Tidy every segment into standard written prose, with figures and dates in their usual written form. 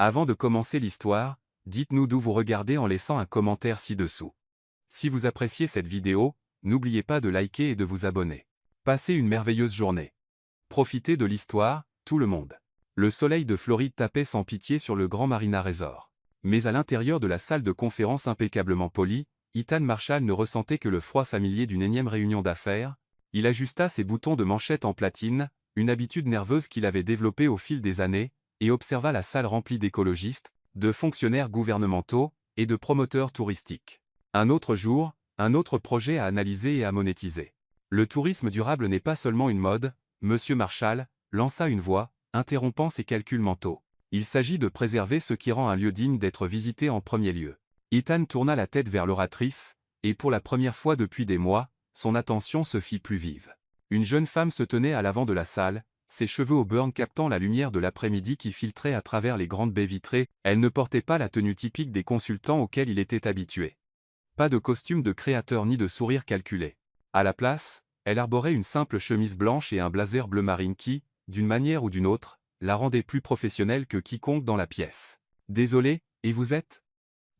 Avant de commencer l'histoire, dites-nous d'où vous regardez en laissant un commentaire ci-dessous. Si vous appréciez cette vidéo, n'oubliez pas de liker et de vous abonner. Passez une merveilleuse journée. Profitez de l'histoire, tout le monde. Le soleil de Floride tapait sans pitié sur le Grand Marina Resort. Mais à l'intérieur de la salle de conférence impeccablement polie, Ethan Marshall ne ressentait que le froid familier d'une énième réunion d'affaires. Il ajusta ses boutons de manchette en platine, une habitude nerveuse qu'il avait développée au fil des années, et observa la salle remplie d'écologistes, de fonctionnaires gouvernementaux, et de promoteurs touristiques. Un autre jour, un autre projet à analyser et à monétiser. Le tourisme durable n'est pas seulement une mode, Monsieur Marshall lança une voix, interrompant ses calculs mentaux. Il s'agit de préserver ce qui rend un lieu digne d'être visité en premier lieu. Ethan tourna la tête vers l'oratrice, et pour la première fois depuis des mois, son attention se fit plus vive. Une jeune femme se tenait à l'avant de la salle, ses cheveux au burn captant la lumière de l'après-midi qui filtrait à travers les grandes baies vitrées. Elle ne portait pas la tenue typique des consultants auxquels il était habitué. Pas de costume de créateur ni de sourire calculé. À la place, elle arborait une simple chemise blanche et un blazer bleu marine qui, d'une manière ou d'une autre, la rendait plus professionnelle que quiconque dans la pièce. « Désolé, et vous êtes ?»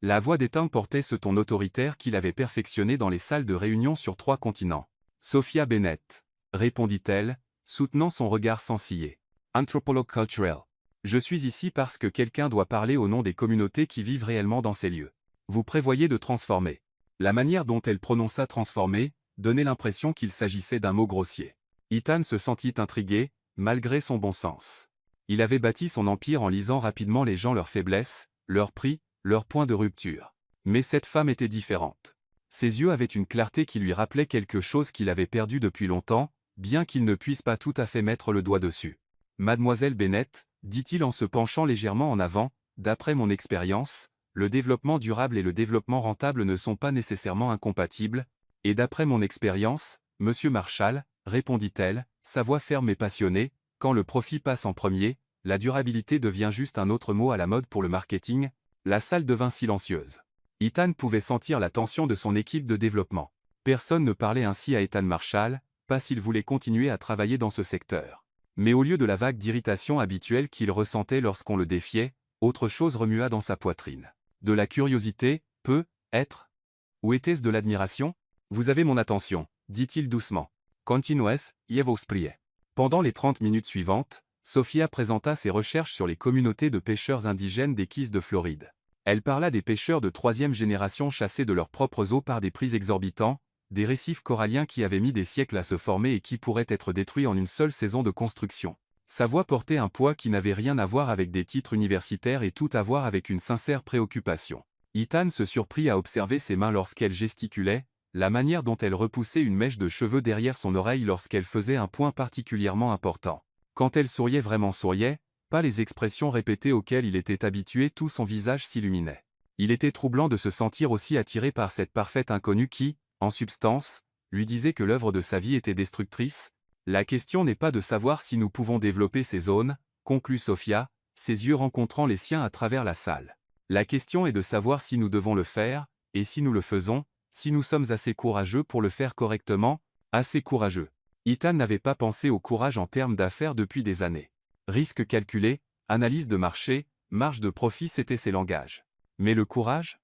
La voix d'Ethan portait ce ton autoritaire qu'il avait perfectionné dans les salles de réunion sur 3 continents. « Sophia Bennett », répondit-elle, soutenant son regard sans ciller. « Anthropologue culturel. Je suis ici parce que quelqu'un doit parler au nom des communautés qui vivent réellement dans ces lieux. Vous prévoyez de transformer. » La manière dont elle prononça « transformer » donnait l'impression qu'il s'agissait d'un mot grossier. Ethan se sentit intrigué, malgré son bon sens. Il avait bâti son empire en lisant rapidement les gens leurs faiblesses, leurs prix, leurs points de rupture. Mais cette femme était différente. Ses yeux avaient une clarté qui lui rappelait quelque chose qu'il avait perdu depuis longtemps, bien qu'il ne puisse pas tout à fait mettre le doigt dessus. « Mademoiselle Bennett, dit-il en se penchant légèrement en avant, d'après mon expérience, le développement durable et le développement rentable ne sont pas nécessairement incompatibles, et d'après mon expérience, Monsieur Marshall, répondit-elle, sa voix ferme et passionnée, quand le profit passe en premier, la durabilité devient juste un autre mot à la mode pour le marketing. » La salle devint silencieuse. Ethan pouvait sentir la tension de son équipe de développement. Personne ne parlait ainsi à Ethan Marshall, pas s'il voulait continuer à travailler dans ce secteur. Mais au lieu de la vague d'irritation habituelle qu'il ressentait lorsqu'on le défiait, autre chose remua dans sa poitrine. De la curiosité, peut-être. Ou était-ce de l'admiration? Vous avez mon attention, dit-il doucement. Continuez, y vos priez. Pendant les 30 minutes suivantes, Sophia présenta ses recherches sur les communautés de pêcheurs indigènes des Keys de Floride. Elle parla des pêcheurs de 3e génération chassés de leurs propres eaux par des prix exorbitants, des récifs coralliens qui avaient mis des siècles à se former et qui pourraient être détruits en une seule saison de construction. Sa voix portait un poids qui n'avait rien à voir avec des titres universitaires et tout à voir avec une sincère préoccupation. Ethan se surprit à observer ses mains lorsqu'elle gesticulait, la manière dont elle repoussait une mèche de cheveux derrière son oreille lorsqu'elle faisait un point particulièrement important. Quand elle souriait vraiment souriait, pas les expressions répétées auxquelles il était habitué, tout son visage s'illuminait. Il était troublant de se sentir aussi attiré par cette parfaite inconnue qui, en substance, lui disait que l'œuvre de sa vie était destructrice. La question n'est pas de savoir si nous pouvons développer ces zones, conclut Sophia, ses yeux rencontrant les siens à travers la salle. La question est de savoir si nous devons le faire, et si nous le faisons, si nous sommes assez courageux pour le faire correctement, assez courageux. Ethan n'avait pas pensé au courage en termes d'affaires depuis des années. Risque calculé, analyse de marché, marge de profit, c'étaient ses langages. Mais le courage?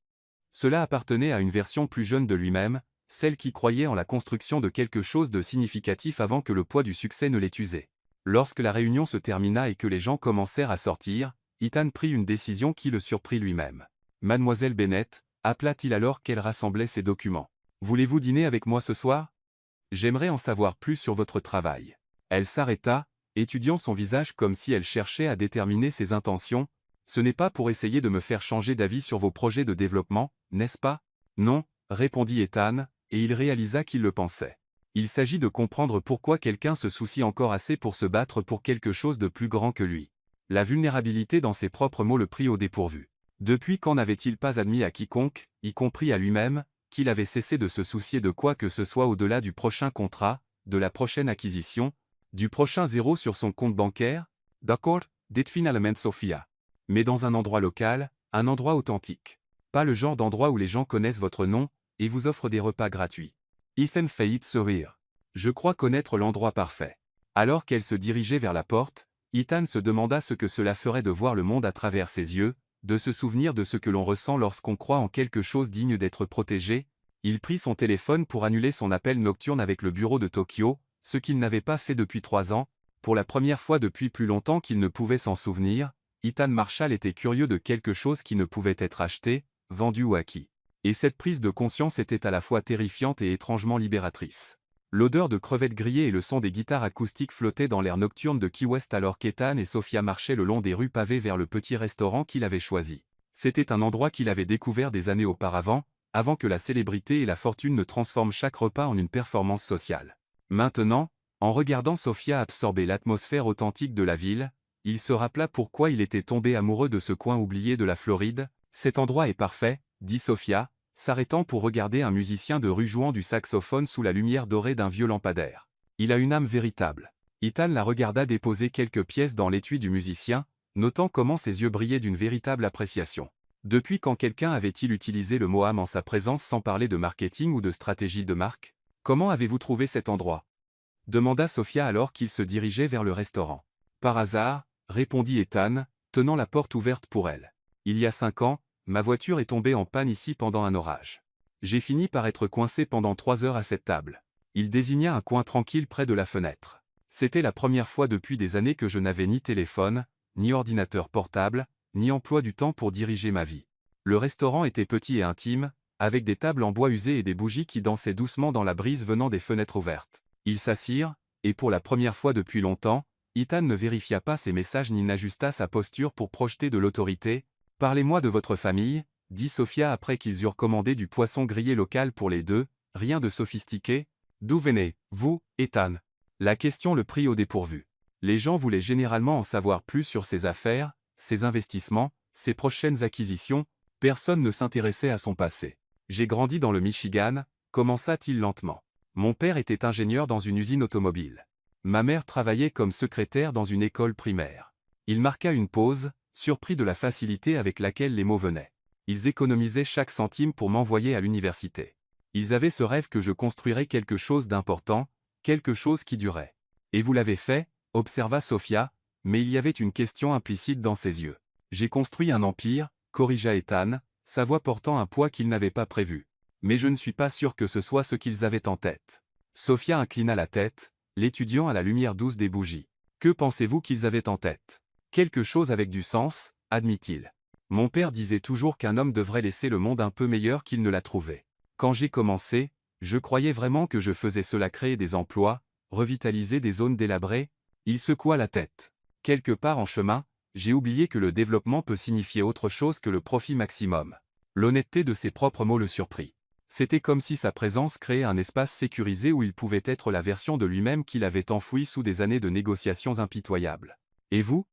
Cela appartenait à une version plus jeune de lui-même, celle qui croyait en la construction de quelque chose de significatif avant que le poids du succès ne l'ait usé. Lorsque la réunion se termina et que les gens commencèrent à sortir, Ethan prit une décision qui le surprit lui-même. « Mademoiselle Bennett », appela-t-il alors qu'elle rassemblait ses documents. « Voulez-vous dîner avec moi ce soir? J'aimerais en savoir plus sur votre travail. » Elle s'arrêta, étudiant son visage comme si elle cherchait à déterminer ses intentions. « Ce n'est pas pour essayer de me faire changer d'avis sur vos projets de développement, n'est-ce pas? » « Non, » répondit Ethan, et il réalisa qu'il le pensait. Il s'agit de comprendre pourquoi quelqu'un se soucie encore assez pour se battre pour quelque chose de plus grand que lui. La vulnérabilité dans ses propres mots le prit au dépourvu. Depuis quand n'avait-il pas admis à quiconque, y compris à lui-même, qu'il avait cessé de se soucier de quoi que ce soit au-delà du prochain contrat, de la prochaine acquisition, du prochain zéro sur son compte bancaire? D'accord, dit finalement Sophia. Mais dans un endroit local, un endroit authentique. Pas le genre d'endroit où les gens connaissent votre nom, et vous offrent des repas gratuits. Ethan faillit sourire. Je crois connaître l'endroit parfait. Alors qu'elle se dirigeait vers la porte, Ethan se demanda ce que cela ferait de voir le monde à travers ses yeux, de se souvenir de ce que l'on ressent lorsqu'on croit en quelque chose digne d'être protégé. Il prit son téléphone pour annuler son appel nocturne avec le bureau de Tokyo, ce qu'il n'avait pas fait depuis 3 ans, pour la première fois depuis plus longtemps qu'il ne pouvait s'en souvenir. Ethan Marshall était curieux de quelque chose qui ne pouvait être acheté, vendu ou acquis. Et cette prise de conscience était à la fois terrifiante et étrangement libératrice. L'odeur de crevettes grillées et le son des guitares acoustiques flottaient dans l'air nocturne de Key West alors qu'Ethan et Sophia marchaient le long des rues pavées vers le petit restaurant qu'il avait choisi. C'était un endroit qu'il avait découvert des années auparavant, avant que la célébrité et la fortune ne transforment chaque repas en une performance sociale. Maintenant, en regardant Sophia absorber l'atmosphère authentique de la ville, il se rappela pourquoi il était tombé amoureux de ce coin oublié de la Floride. « Cet endroit est parfait », dit Sophia, s'arrêtant pour regarder un musicien de rue jouant du saxophone sous la lumière dorée d'un vieux lampadaire. Il a une âme véritable. Ethan la regarda déposer quelques pièces dans l'étui du musicien, notant comment ses yeux brillaient d'une véritable appréciation. Depuis quand quelqu'un avait-il utilisé le mot âme en sa présence sans parler de marketing ou de stratégie de marque? Comment avez-vous trouvé cet endroit? Demanda Sophia alors qu'il se dirigeait vers le restaurant. Par hasard, répondit Ethan, tenant la porte ouverte pour elle. Il y a 5 ans, ma voiture est tombée en panne ici pendant un orage. J'ai fini par être coincé pendant 3 heures à cette table. Il désigna un coin tranquille près de la fenêtre. C'était la première fois depuis des années que je n'avais ni téléphone, ni ordinateur portable, ni emploi du temps pour diriger ma vie. Le restaurant était petit et intime, avec des tables en bois usé et des bougies qui dansaient doucement dans la brise venant des fenêtres ouvertes. Ils s'assirent, et pour la première fois depuis longtemps, Ethan ne vérifia pas ses messages ni n'ajusta sa posture pour projeter de l'autorité. « Parlez-moi de votre famille », dit Sophia après qu'ils eurent commandé du poisson grillé local pour les deux, rien de sophistiqué. « D'où venez-vous, Ethan ?» La question le prit au dépourvu. Les gens voulaient généralement en savoir plus sur ses affaires, ses investissements, ses prochaines acquisitions. Personne ne s'intéressait à son passé. « J'ai grandi dans le Michigan », commença-t-il lentement. Mon père était ingénieur dans une usine automobile. Ma mère travaillait comme secrétaire dans une école primaire. Il marqua une pause, surpris de la facilité avec laquelle les mots venaient. Ils économisaient chaque centime pour m'envoyer à l'université. Ils avaient ce rêve que je construirais quelque chose d'important, quelque chose qui durait. Et vous l'avez fait, observa Sophia, mais il y avait une question implicite dans ses yeux. J'ai construit un empire, corrigea Ethan, sa voix portant un poids qu'il n'avait pas prévu. Mais je ne suis pas sûr que ce soit ce qu'ils avaient en tête. Sophia inclina la tête, l'étudiant à la lumière douce des bougies. Que pensez-vous qu'ils avaient en tête? Quelque chose avec du sens, admit-il. Mon père disait toujours qu'un homme devrait laisser le monde un peu meilleur qu'il ne l'a trouvé. Quand j'ai commencé, je croyais vraiment que je faisais cela, créer des emplois, revitaliser des zones délabrées. Il secoua la tête. Quelque part en chemin, j'ai oublié que le développement peut signifier autre chose que le profit maximum. L'honnêteté de ses propres mots le surprit. C'était comme si sa présence créait un espace sécurisé où il pouvait être la version de lui-même qu'il avait enfouie sous des années de négociations impitoyables. Et vous?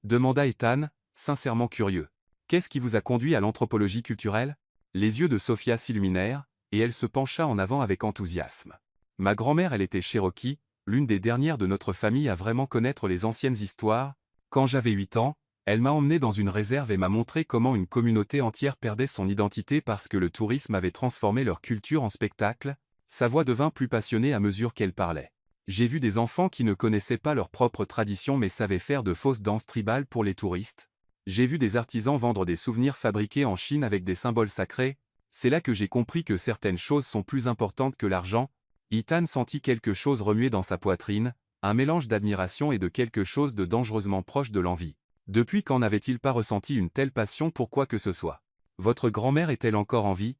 Demanda Ethan, sincèrement curieux. Qu'est-ce qui vous a conduit à l'anthropologie culturelle? Les yeux de Sophia s'illuminèrent, et elle se pencha en avant avec enthousiasme. Ma grand-mère, elle était Cherokee, l'une des dernières de notre famille à vraiment connaître les anciennes histoires. Quand j'avais 8 ans, elle m'a emmené dans une réserve et m'a montré comment une communauté entière perdait son identité parce que le tourisme avait transformé leur culture en spectacle. Sa voix devint plus passionnée à mesure qu'elle parlait. J'ai vu des enfants qui ne connaissaient pas leur propre tradition mais savaient faire de fausses danses tribales pour les touristes. J'ai vu des artisans vendre des souvenirs fabriqués en Chine avec des symboles sacrés. C'est là que j'ai compris que certaines choses sont plus importantes que l'argent. Ethan sentit quelque chose remuer dans sa poitrine, un mélange d'admiration et de quelque chose de dangereusement proche de l'envie. Depuis quand n'avait-il pas ressenti une telle passion pour quoi que ce soit? Votre grand-mère est-elle encore en vie?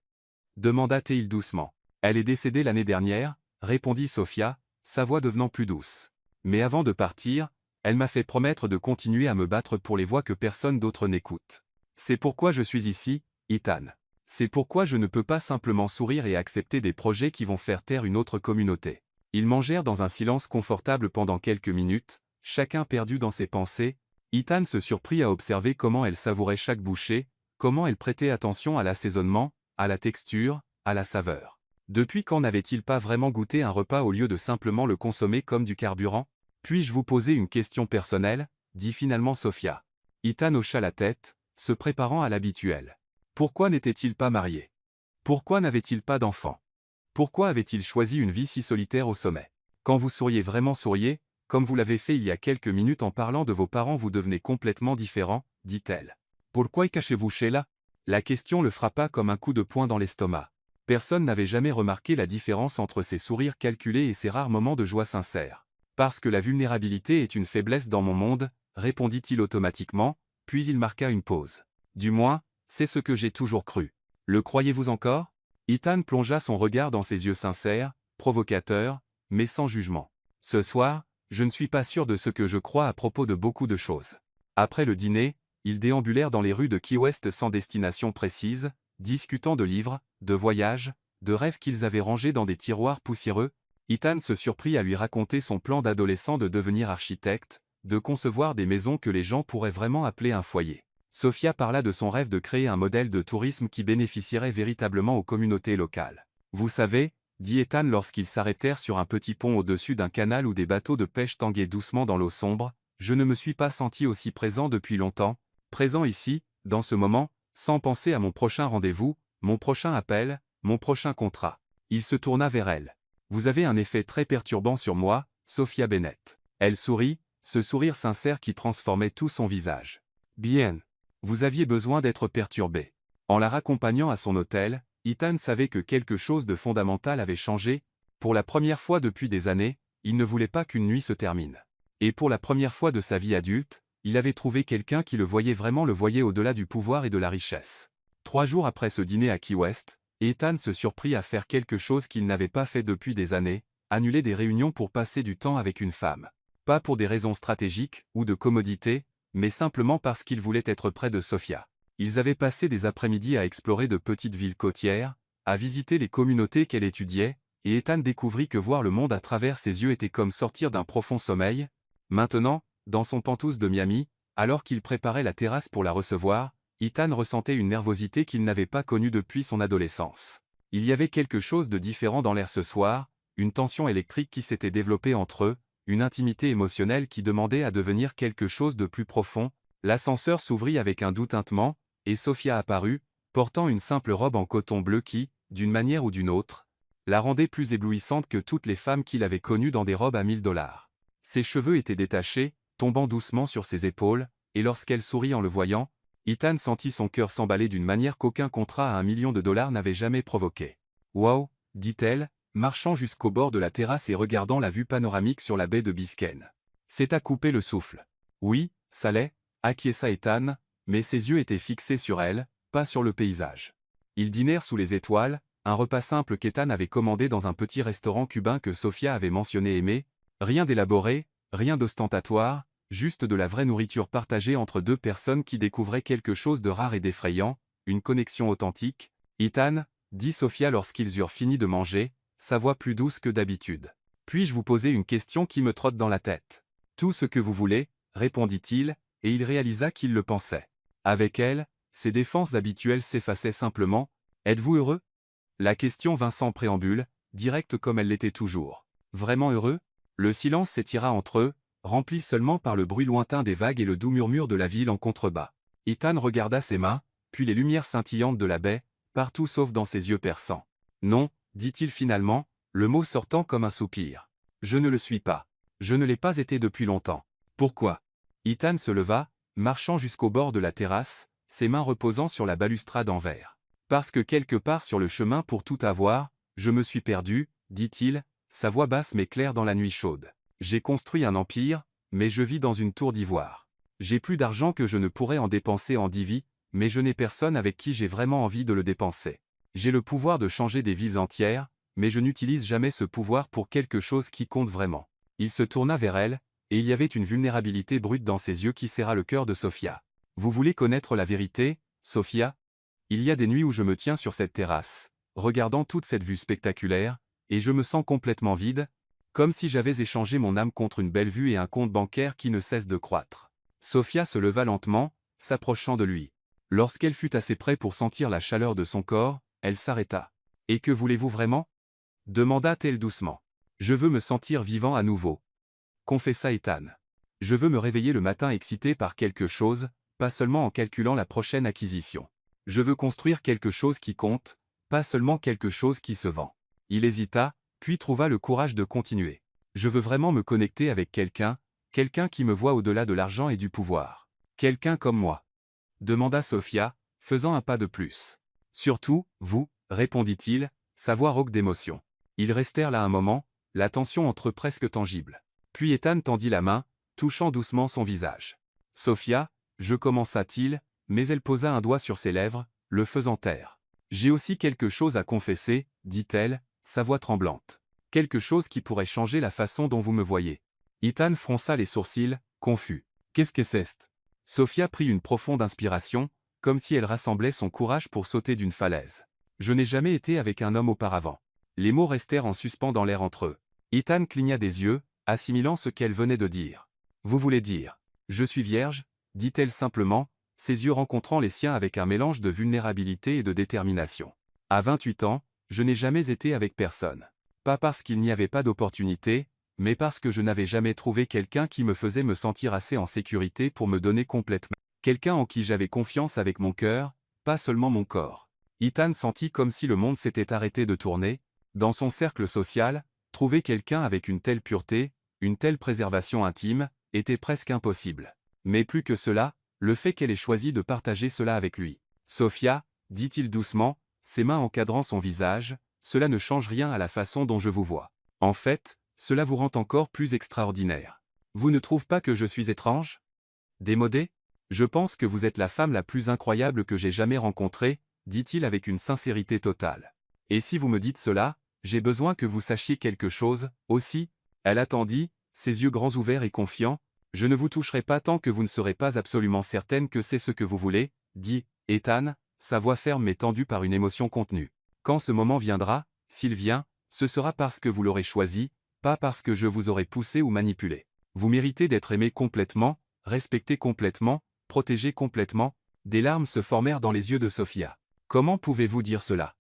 Demanda-t-il doucement. Elle est décédée l'année dernière, répondit Sophia, sa voix devenant plus douce. Mais avant de partir, elle m'a fait promettre de continuer à me battre pour les voix que personne d'autre n'écoute. C'est pourquoi je suis ici, Ethan. C'est pourquoi je ne peux pas simplement sourire et accepter des projets qui vont faire taire une autre communauté. Ils mangèrent dans un silence confortable pendant quelques minutes, chacun perdu dans ses pensées. Ethan se surprit à observer comment elle savourait chaque bouchée, comment elle prêtait attention à l'assaisonnement, à la texture, à la saveur. Depuis quand n'avait-il pas vraiment goûté un repas au lieu de simplement le consommer comme du carburant? Puis-je vous poser une question personnelle, dit finalement Sophia. Ethan hocha la tête, se préparant à l'habituel. Pourquoi n'était-il pas marié? Pourquoi n'avait-il pas d'enfant? Pourquoi avait-il choisi une vie si solitaire au sommet? Quand vous souriez, Comme vous l'avez fait il y a quelques minutes en parlant de vos parents, vous devenez complètement différent, dit-elle. Pourquoi cachez-vous Sheila? La question le frappa comme un coup de poing dans l'estomac. Personne n'avait jamais remarqué la différence entre ses sourires calculés et ses rares moments de joie sincère. Parce que la vulnérabilité est une faiblesse dans mon monde, répondit-il automatiquement, puis il marqua une pause. Du moins, c'est ce que j'ai toujours cru. Le croyez-vous encore? Ethan plongea son regard dans ses yeux sincères, provocateurs, mais sans jugement. Ce soir, je ne suis pas sûr de ce que je crois à propos de beaucoup de choses. Après le dîner, ils déambulèrent dans les rues de Key West sans destination précise, discutant de livres, de voyages, de rêves qu'ils avaient rangés dans des tiroirs poussiéreux. Ethan se surprit à lui raconter son plan d'adolescent de devenir architecte, de concevoir des maisons que les gens pourraient vraiment appeler un foyer. Sophia parla de son rêve de créer un modèle de tourisme qui bénéficierait véritablement aux communautés locales. Vous savez, dit Ethan lorsqu'ils s'arrêtèrent sur un petit pont au-dessus d'un canal où des bateaux de pêche tanguaient doucement dans l'eau sombre, je ne me suis pas senti aussi présent depuis longtemps, présent ici, dans ce moment, sans penser à mon prochain rendez-vous, mon prochain appel, mon prochain contrat. Il se tourna vers elle. Vous avez un effet très perturbant sur moi, Sophia Bennett. Elle sourit, ce sourire sincère qui transformait tout son visage. Bien. Vous aviez besoin d'être perturbé. En la raccompagnant à son hôtel, Ethan savait que quelque chose de fondamental avait changé. Pour la première fois depuis des années, il ne voulait pas qu'une nuit se termine. Et pour la première fois de sa vie adulte, il avait trouvé quelqu'un qui le voyait vraiment, le voyait au-delà du pouvoir et de la richesse. 3 jours après ce dîner à Key West, Ethan se surprit à faire quelque chose qu'il n'avait pas fait depuis des années, annuler des réunions pour passer du temps avec une femme. Pas pour des raisons stratégiques ou de commodité, mais simplement parce qu'il voulait être près de Sophia. Ils avaient passé des après-midi à explorer de petites villes côtières, à visiter les communautés qu'elle étudiait, et Ethan découvrit que voir le monde à travers ses yeux était comme sortir d'un profond sommeil. Maintenant, dans son penthouse de Miami, alors qu'il préparait la terrasse pour la recevoir, Ethan ressentait une nervosité qu'il n'avait pas connue depuis son adolescence. Il y avait quelque chose de différent dans l'air ce soir, une tension électrique qui s'était développée entre eux, une intimité émotionnelle qui demandait à devenir quelque chose de plus profond. L'ascenseur s'ouvrit avec un doux tintement, et Sophia apparut, portant une simple robe en coton bleu qui, d'une manière ou d'une autre, la rendait plus éblouissante que toutes les femmes qu'il avait connues dans des robes à $1000. Ses cheveux étaient détachés, tombant doucement sur ses épaules, et lorsqu'elle sourit en le voyant, Ethan sentit son cœur s'emballer d'une manière qu'aucun contrat à $1 million n'avait jamais provoqué. « Wow » dit-elle, marchant jusqu'au bord de la terrasse et regardant la vue panoramique sur la baie de Biscayne. C'est à couper le souffle. Oui, ça l'est, acquiesça Ethan, mais ses yeux étaient fixés sur elle, pas sur le paysage. Ils dînèrent sous les étoiles, un repas simple qu'Ethan avait commandé dans un petit restaurant cubain que Sophia avait mentionné aimer, rien d'élaboré, rien d'ostentatoire, juste de la vraie nourriture partagée entre deux personnes qui découvraient quelque chose de rare et d'effrayant, une connexion authentique. Ethan, dit Sophia lorsqu'ils eurent fini de manger, sa voix plus douce que d'habitude. Puis-je vous poser une question qui me trotte dans la tête? Tout ce que vous voulez, répondit-il, et il réalisa qu'il le pensait. Avec elle, ses défenses habituelles s'effaçaient simplement. Êtes-vous heureux? La question vint sans préambule, directe comme elle l'était toujours. Vraiment heureux? Le silence s'étira entre eux, rempli seulement par le bruit lointain des vagues et le doux murmure de la ville en contrebas. Ethan regarda ses mains, puis les lumières scintillantes de la baie, partout sauf dans ses yeux perçants. Non, dit-il finalement, le mot sortant comme un soupir. Je ne le suis pas. Je ne l'ai pas été depuis longtemps. Pourquoi? Ethan se leva, marchant jusqu'au bord de la terrasse, ses mains reposant sur la balustrade en verre. Parce que quelque part sur le chemin pour tout avoir, je me suis perdu, dit-il, sa voix basse mais claire dans la nuit chaude. J'ai construit un empire, mais je vis dans une tour d'ivoire. J'ai plus d'argent que je ne pourrais en dépenser en 10 vies, mais je n'ai personne avec qui j'ai vraiment envie de le dépenser. J'ai le pouvoir de changer des villes entières, mais je n'utilise jamais ce pouvoir pour quelque chose qui compte vraiment. Il se tourna vers elle, et il y avait une vulnérabilité brute dans ses yeux qui serra le cœur de Sophia. Vous voulez connaître la vérité, Sophia? Il y a des nuits où je me tiens sur cette terrasse, regardant toute cette vue spectaculaire, et je me sens complètement vide, comme si j'avais échangé mon âme contre une belle vue et un compte bancaire qui ne cesse de croître. Sophia se leva lentement, s'approchant de lui. Lorsqu'elle fut assez près pour sentir la chaleur de son corps, elle s'arrêta. « Et que voulez-vous vraiment » demanda-t-elle doucement. « Je veux me sentir vivant à nouveau. » confessa Ethan. « Je veux me réveiller le matin excité par quelque chose, pas seulement en calculant la prochaine acquisition. Je veux construire quelque chose qui compte, pas seulement quelque chose qui se vend. » Il hésita, puis trouva le courage de continuer. Je veux vraiment me connecter avec quelqu'un qui me voit au-delà de l'argent et du pouvoir. Quelqu'un comme moi. Demanda Sophia, faisant un pas de plus. Surtout, vous, répondit-il, sa voix rauque d'émotion. Ils restèrent là un moment, la tension entre eux presque tangible. Puis Ethan tendit la main, touchant doucement son visage. Sophia, commença-t-il, mais elle posa un doigt sur ses lèvres, le faisant taire. J'ai aussi quelque chose à confesser, dit-elle, sa voix tremblante. Quelque chose qui pourrait changer la façon dont vous me voyez. Ethan fronça les sourcils, confus. Qu'est-ce que c'est? Sophia prit une profonde inspiration, comme si elle rassemblait son courage pour sauter d'une falaise. Je n'ai jamais été avec un homme auparavant. Les mots restèrent en suspens dans l'air entre eux. Ethan cligna des yeux, assimilant ce qu'elle venait de dire. Vous voulez dire, je suis vierge, dit-elle simplement, ses yeux rencontrant les siens avec un mélange de vulnérabilité et de détermination. À 28 ans, je n'ai jamais été avec personne. Pas parce qu'il n'y avait pas d'opportunité, mais parce que je n'avais jamais trouvé quelqu'un qui me faisait me sentir assez en sécurité pour me donner complètement. Quelqu'un en qui j'avais confiance avec mon cœur, pas seulement mon corps. Ethan sentit comme si le monde s'était arrêté de tourner. Dans son cercle social, trouver quelqu'un avec une telle pureté, une telle préservation intime, était presque impossible. Mais plus que cela, le fait qu'elle ait choisi de partager cela avec lui. Sophia, dit-il doucement, ses mains encadrant son visage, cela ne change rien à la façon dont je vous vois. En fait, cela vous rend encore plus extraordinaire. Vous ne trouvez pas que je suis étrange? Démodé? Je pense que vous êtes la femme la plus incroyable que j'ai jamais rencontrée, dit-il avec une sincérité totale. Et si vous me dites cela, j'ai besoin que vous sachiez quelque chose, aussi. Elle attendit, ses yeux grands ouverts et confiants. Je ne vous toucherai pas tant que vous ne serez pas absolument certaine que c'est ce que vous voulez, dit Ethan, sa voix ferme mais tendue par une émotion contenue. Quand ce moment viendra, s'il vient, ce sera parce que vous l'aurez choisi, pas parce que je vous aurai poussé ou manipulé. Vous méritez d'être aimé complètement, respecté complètement, protégé complètement. Des larmes se formèrent dans les yeux de Sophia. Comment pouvez-vous dire cela?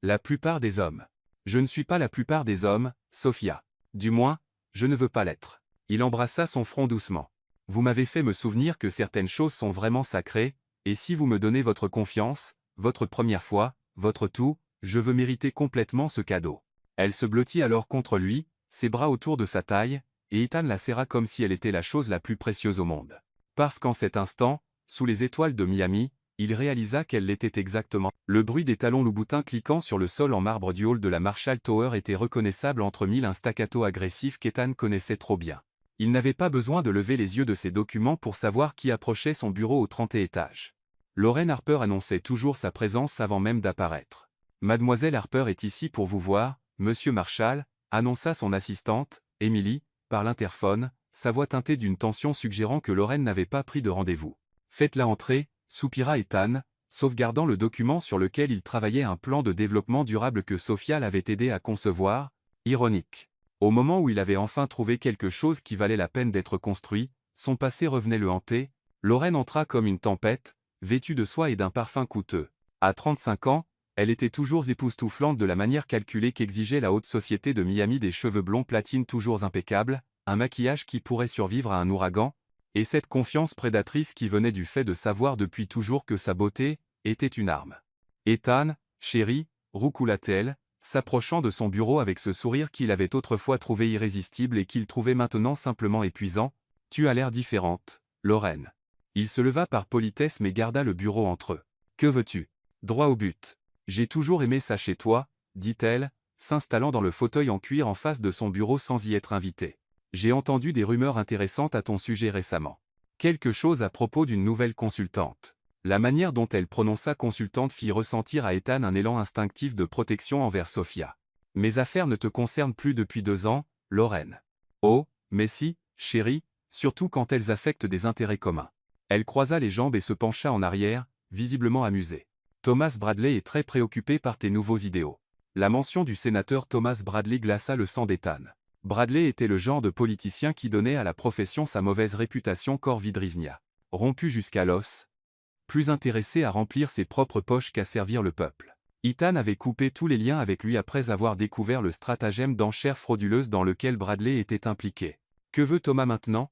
La plupart des hommes. Je ne suis pas la plupart des hommes, Sophia. Du moins, je ne veux pas l'être. Il embrassa son front doucement. Vous m'avez fait me souvenir que certaines choses sont vraiment sacrées, et si vous me donnez votre confiance, votre première fois, votre tout, je veux mériter complètement ce cadeau. Elle se blottit alors contre lui, ses bras autour de sa taille, et Ethan la serra comme si elle était la chose la plus précieuse au monde. Parce qu'en cet instant, sous les étoiles de Miami, il réalisa qu'elle l'était exactement. Le bruit des talons loup-boutins cliquant sur le sol en marbre du hall de la Marshall Tower était reconnaissable entre mille un staccato agressif qu'Ethan connaissait trop bien. Il n'avait pas besoin de lever les yeux de ses documents pour savoir qui approchait son bureau au 30e étage. Lorraine Harper annonçait toujours sa présence avant même d'apparaître. Mademoiselle Harper est ici pour vous voir, Monsieur Marshall, annonça son assistante, Emily, par l'interphone, sa voix teintée d'une tension suggérant que Lorraine n'avait pas pris de rendez-vous. Faites-la entrer, soupira Ethan, sauvegardant le document sur lequel il travaillait un plan de développement durable que Sophia l'avait aidé à concevoir, ironique. Au moment où il avait enfin trouvé quelque chose qui valait la peine d'être construit, son passé revenait le hanter. Lorraine entra comme une tempête, vêtue de soie et d'un parfum coûteux. À 35 ans, elle était toujours époustouflante de la manière calculée qu'exigeait la haute société de Miami, des cheveux blonds platine toujours impeccables, un maquillage qui pourrait survivre à un ouragan, et cette confiance prédatrice qui venait du fait de savoir depuis toujours que sa beauté était une arme. Ethan, chérie, roucoula-t-elle, s'approchant de son bureau avec ce sourire qu'il avait autrefois trouvé irrésistible et qu'il trouvait maintenant simplement épuisant. Tu as l'air différente, Lorraine. Il se leva par politesse mais garda le bureau entre eux. Que veux-tu? Droit au but. J'ai toujours aimé ça chez toi, dit-elle, s'installant dans le fauteuil en cuir en face de son bureau sans y être invitée. J'ai entendu des rumeurs intéressantes à ton sujet récemment. Quelque chose à propos d'une nouvelle consultante. La manière dont elle prononça consultante fit ressentir à Ethan un élan instinctif de protection envers Sophia. Mes affaires ne te concernent plus depuis 2 ans, Lorraine. Oh, mais si, chérie, surtout quand elles affectent des intérêts communs. Elle croisa les jambes et se pencha en arrière, visiblement amusée. Thomas Bradley est très préoccupé par tes nouveaux idéaux. La mention du sénateur Thomas Bradley glaça le sang d'Ethan. Bradley était le genre de politicien qui donnait à la profession sa mauvaise réputation corvidrisnia. Rompu jusqu'à l'os, plus intéressé à remplir ses propres poches qu'à servir le peuple. Ethan avait coupé tous les liens avec lui après avoir découvert le stratagème d'enchères frauduleuses dans lequel Bradley était impliqué. Que veut Thomas maintenant?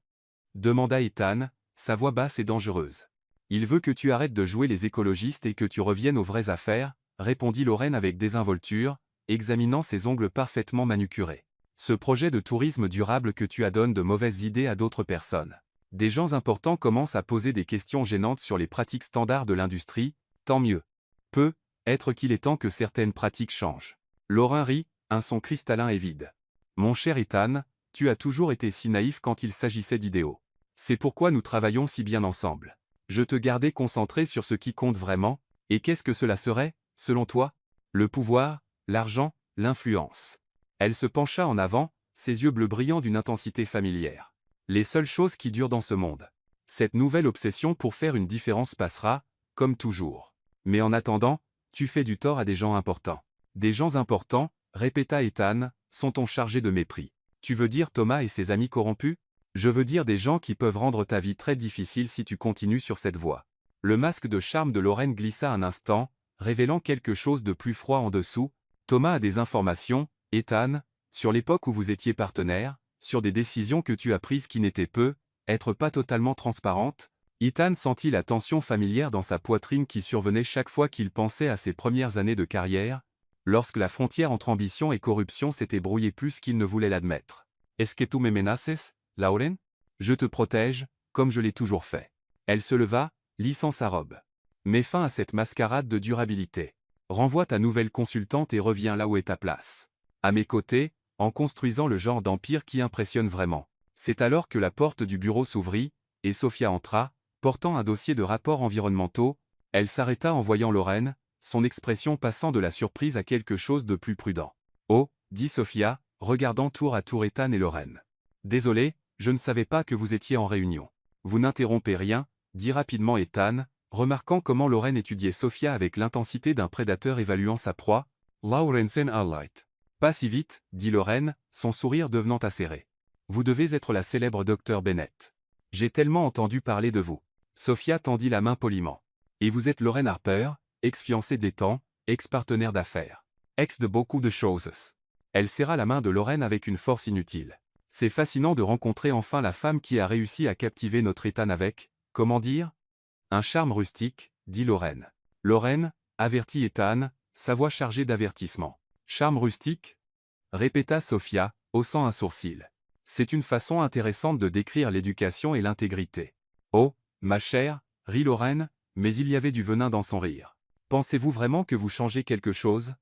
Demanda Ethan, sa voix basse et dangereuse. Il veut que tu arrêtes de jouer les écologistes et que tu reviennes aux vraies affaires, répondit Lorraine avec désinvolture, examinant ses ongles parfaitement manucurés. Ce projet de tourisme durable que tu as donne de mauvaises idées à d'autres personnes. Des gens importants commencent à poser des questions gênantes sur les pratiques standards de l'industrie, tant mieux. Peut-être qu'il est temps que certaines pratiques changent. Lauren rit, un son cristallin et vide. Mon cher Ethan, tu as toujours été si naïf quand il s'agissait d'idéaux. C'est pourquoi nous travaillons si bien ensemble. Je te gardais concentré sur ce qui compte vraiment, et qu'est-ce que cela serait, selon toi? Le pouvoir, l'argent, l'influence. Elle se pencha en avant, ses yeux bleus brillants d'une intensité familière. Les seules choses qui durent dans ce monde. Cette nouvelle obsession pour faire une différence passera, comme toujours. Mais en attendant, tu fais du tort à des gens importants. Des gens importants, répéta Ethan, sont-on chargés de mépris. Tu veux dire Thomas et ses amis corrompus? Je veux dire des gens qui peuvent rendre ta vie très difficile si tu continues sur cette voie. Le masque de charme de Lauren glissa un instant, révélant quelque chose de plus froid en dessous. Thomas a des informations, Ethan, sur l'époque où vous étiez partenaires, sur des décisions que tu as prises qui n'étaient être pas totalement transparentes. Ethan sentit la tension familière dans sa poitrine qui survenait chaque fois qu'il pensait à ses premières années de carrière, lorsque la frontière entre ambition et corruption s'était brouillée plus qu'il ne voulait l'admettre. Est-ce que tu me menaces, Lauren? Je te protège, comme je l'ai toujours fait. Elle se leva, lissant sa robe. Mets fin à cette mascarade de durabilité. Renvoie ta nouvelle consultante et reviens là où est ta place. À mes côtés, en construisant le genre d'empire qui impressionne vraiment. C'est alors que la porte du bureau s'ouvrit, et Sophia entra, portant un dossier de rapports environnementaux. Elle s'arrêta en voyant Lauren, son expression passant de la surprise à quelque chose de plus prudent. Oh, dit Sophia, regardant tour à tour Ethan et Lauren. Désolé, je ne savais pas que vous étiez en réunion. Vous n'interrompez rien, dit rapidement Ethan, remarquant comment Lauren étudiait Sophia avec l'intensité d'un prédateur évaluant sa proie. Laurensen Allight. Pas si vite, dit Lauren, son sourire devenant acéré. Vous devez être la célèbre Dr Bennett. J'ai tellement entendu parler de vous. Sophia tendit la main poliment. Et vous êtes Lauren Harper, ex-fiancée d'Ethan, ex-partenaire d'affaires. Ex de beaucoup de choses. Elle serra la main de Lauren avec une force inutile. C'est fascinant de rencontrer enfin la femme qui a réussi à captiver notre Ethan avec, comment dire? Un charme rustique, dit Lauren. Lauren, avertit Ethan, sa voix chargée d'avertissement. Charme rustique? Répéta Sophia, haussant un sourcil. C'est une façon intéressante de décrire l'éducation et l'intégrité. Oh, ma chère, rit Lauren, mais il y avait du venin dans son rire. Pensez-vous vraiment que vous changez quelque chose?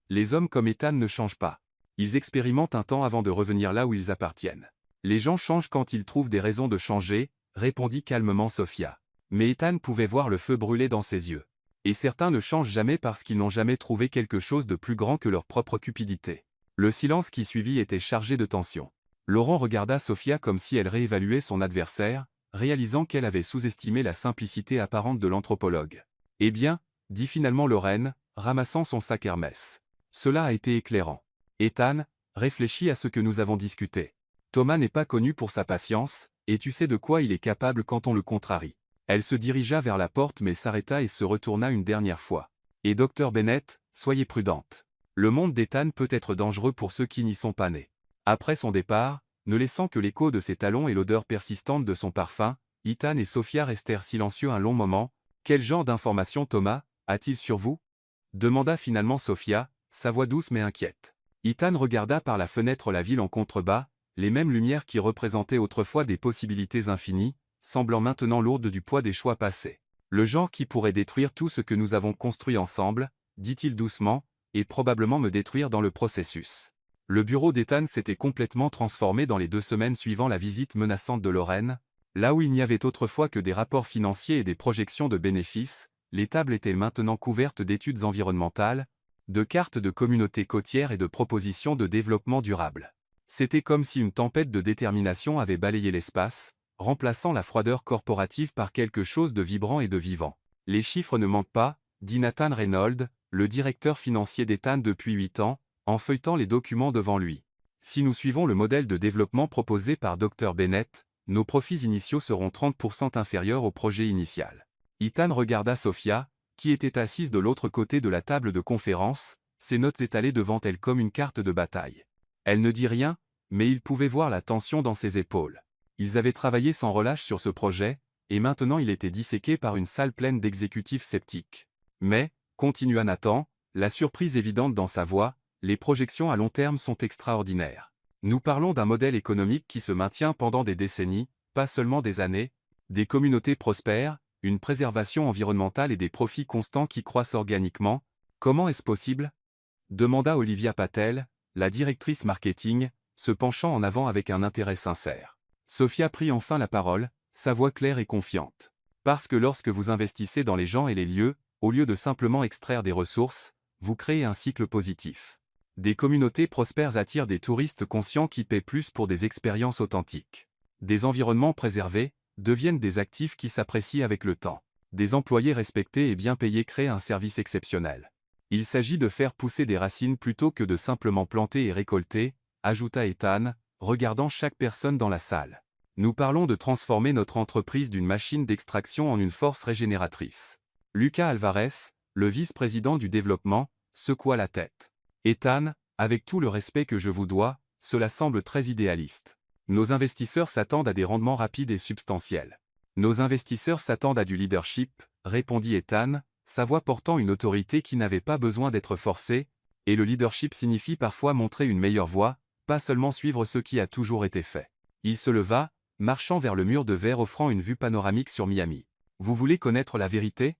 Les hommes comme Ethan ne changent pas. Ils expérimentent un temps avant de revenir là où ils appartiennent. Les gens changent quand ils trouvent des raisons de changer, répondit calmement Sophia. Mais Ethan pouvait voir le feu brûler dans ses yeux. Et certains ne changent jamais parce qu'ils n'ont jamais trouvé quelque chose de plus grand que leur propre cupidité. Le silence qui suivit était chargé de tension. Laurent regarda Sophia comme si elle réévaluait son adversaire, réalisant qu'elle avait sous-estimé la simplicité apparente de l'anthropologue. Eh bien, dit finalement Lauren, ramassant son sac Hermès. Cela a été éclairant. Ethan, réfléchis à ce que nous avons discuté. Thomas n'est pas connu pour sa patience, et tu sais de quoi il est capable quand on le contrarie. Elle se dirigea vers la porte mais s'arrêta et se retourna une dernière fois. Et Dr Bennett, soyez prudente. Le monde d'Ethan peut être dangereux pour ceux qui n'y sont pas nés. Après son départ, ne laissant que l'écho de ses talons et l'odeur persistante de son parfum, Ethan et Sophia restèrent silencieux un long moment. Quel genre d'informations Thomas a-t-il sur vous? Demanda finalement Sophia, sa voix douce mais inquiète. Ethan regarda par la fenêtre la ville en contrebas, les mêmes lumières qui représentaient autrefois des possibilités infinies, semblant maintenant lourdes du poids des choix passés. Le genre qui pourrait détruire tout ce que nous avons construit ensemble, dit-il doucement, et probablement me détruire dans le processus. Le bureau d'Ethan s'était complètement transformé dans les 2 semaines suivant la visite menaçante de Lauren. Là où il n'y avait autrefois que des rapports financiers et des projections de bénéfices, les tables étaient maintenant couvertes d'études environnementales, de cartes de communautés côtières et de propositions de développement durable. C'était comme si une tempête de détermination avait balayé l'espace, remplaçant la froideur corporative par quelque chose de vibrant et de vivant. Les chiffres ne manquent pas, dit Nathan Reynolds, le directeur financier d'Ethan depuis 8 ans, en feuilletant les documents devant lui. Si nous suivons le modèle de développement proposé par Dr Bennett, nos profits initiaux seront 30% inférieurs au projet initial. Ethan regarda Sophia, qui était assise de l'autre côté de la table de conférence, ses notes étalées devant elle comme une carte de bataille. Elle ne dit rien, mais il pouvait voir la tension dans ses épaules. Ils avaient travaillé sans relâche sur ce projet, et maintenant il était disséqué par une salle pleine d'exécutifs sceptiques. Mais, continua Nathan, la surprise évidente dans sa voix, les projections à long terme sont extraordinaires. Nous parlons d'un modèle économique qui se maintient pendant des décennies, pas seulement des années, des communautés prospères, une préservation environnementale et des profits constants qui croissent organiquement. Comment est-ce possible? Demanda Olivia Patel, la directrice marketing, se penchant en avant avec un intérêt sincère. Sophia prit enfin la parole, sa voix claire et confiante. Parce que lorsque vous investissez dans les gens et les lieux, au lieu de simplement extraire des ressources, vous créez un cycle positif. Des communautés prospères attirent des touristes conscients qui paient plus pour des expériences authentiques. Des environnements préservés deviennent des actifs qui s'apprécient avec le temps. Des employés respectés et bien payés créent un service exceptionnel. Il s'agit de faire pousser des racines plutôt que de simplement planter et récolter, ajouta Ethan, regardant chaque personne dans la salle. Nous parlons de transformer notre entreprise d'une machine d'extraction en une force régénératrice. Lucas Alvarez, le vice-président du développement, secoua la tête. Ethan, avec tout le respect que je vous dois, cela semble très idéaliste. Nos investisseurs s'attendent à des rendements rapides et substantiels. Nos investisseurs s'attendent à du leadership, répondit Ethan, sa voix portant une autorité qui n'avait pas besoin d'être forcée, et le leadership signifie parfois montrer une meilleure voie, pas seulement suivre ce qui a toujours été fait. Il se leva, marchant vers le mur de verre offrant une vue panoramique sur Miami. Vous voulez connaître la vérité?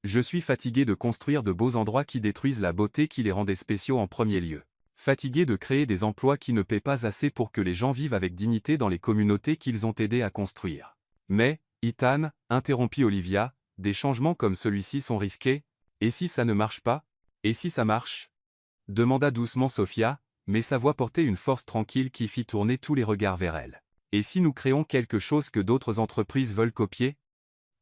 Je suis fatigué de construire de beaux endroits qui détruisent la beauté qui les rendait spéciaux en premier lieu. Fatigué de créer des emplois qui ne paient pas assez pour que les gens vivent avec dignité dans les communautés qu'ils ont aidé à construire. Mais, Ethan, interrompit Olivia, des changements comme celui-ci sont risqués. Et si ça ne marche pas? Et si ça marche? Demanda doucement Sophia, mais sa voix portait une force tranquille qui fit tourner tous les regards vers elle. Et si nous créons quelque chose que d'autres entreprises veulent copier?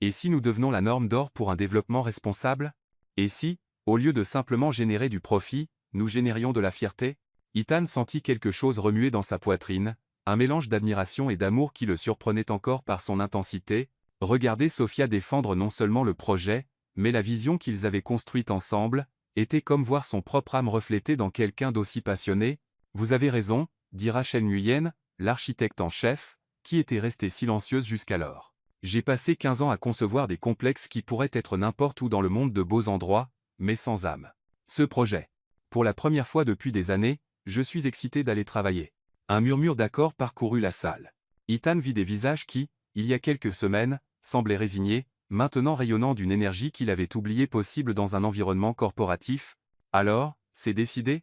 Et si nous devenons la norme d'or pour un développement responsable? Et si, au lieu de simplement générer du profit, nous générions de la fierté? Ethan sentit quelque chose remuer dans sa poitrine, un mélange d'admiration et d'amour qui le surprenait encore par son intensité. Regarder Sophia défendre non seulement le projet, mais la vision qu'ils avaient construite ensemble, était comme voir son propre âme reflétée dans quelqu'un d'aussi passionné. Vous avez raison, dit Rachel Nguyen, l'architecte en chef, qui était restée silencieuse jusqu'alors. J'ai passé 15 ans à concevoir des complexes qui pourraient être n'importe où dans le monde de beaux endroits, mais sans âme. Ce projet. Pour la première fois depuis des années, je suis excité d'aller travailler. Un murmure d'accord parcourut la salle. Ethan vit des visages qui, il y a quelques semaines, semblaient résignés, maintenant rayonnant d'une énergie qu'il avait oubliée possible dans un environnement corporatif. Alors, c'est décidé?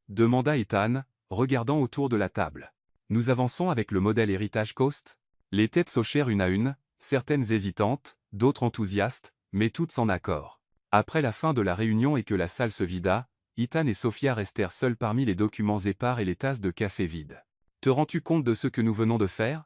Demanda Ethan, regardant autour de la table. Nous avançons avec le modèle Heritage Coast? Les têtes s'hochèrent une à une, certaines hésitantes, d'autres enthousiastes, mais toutes en accord. Après la fin de la réunion et que la salle se vida, Ethan et Sophia restèrent seuls parmi les documents épars et les tasses de café vides. Te rends-tu compte de ce que nous venons de faire?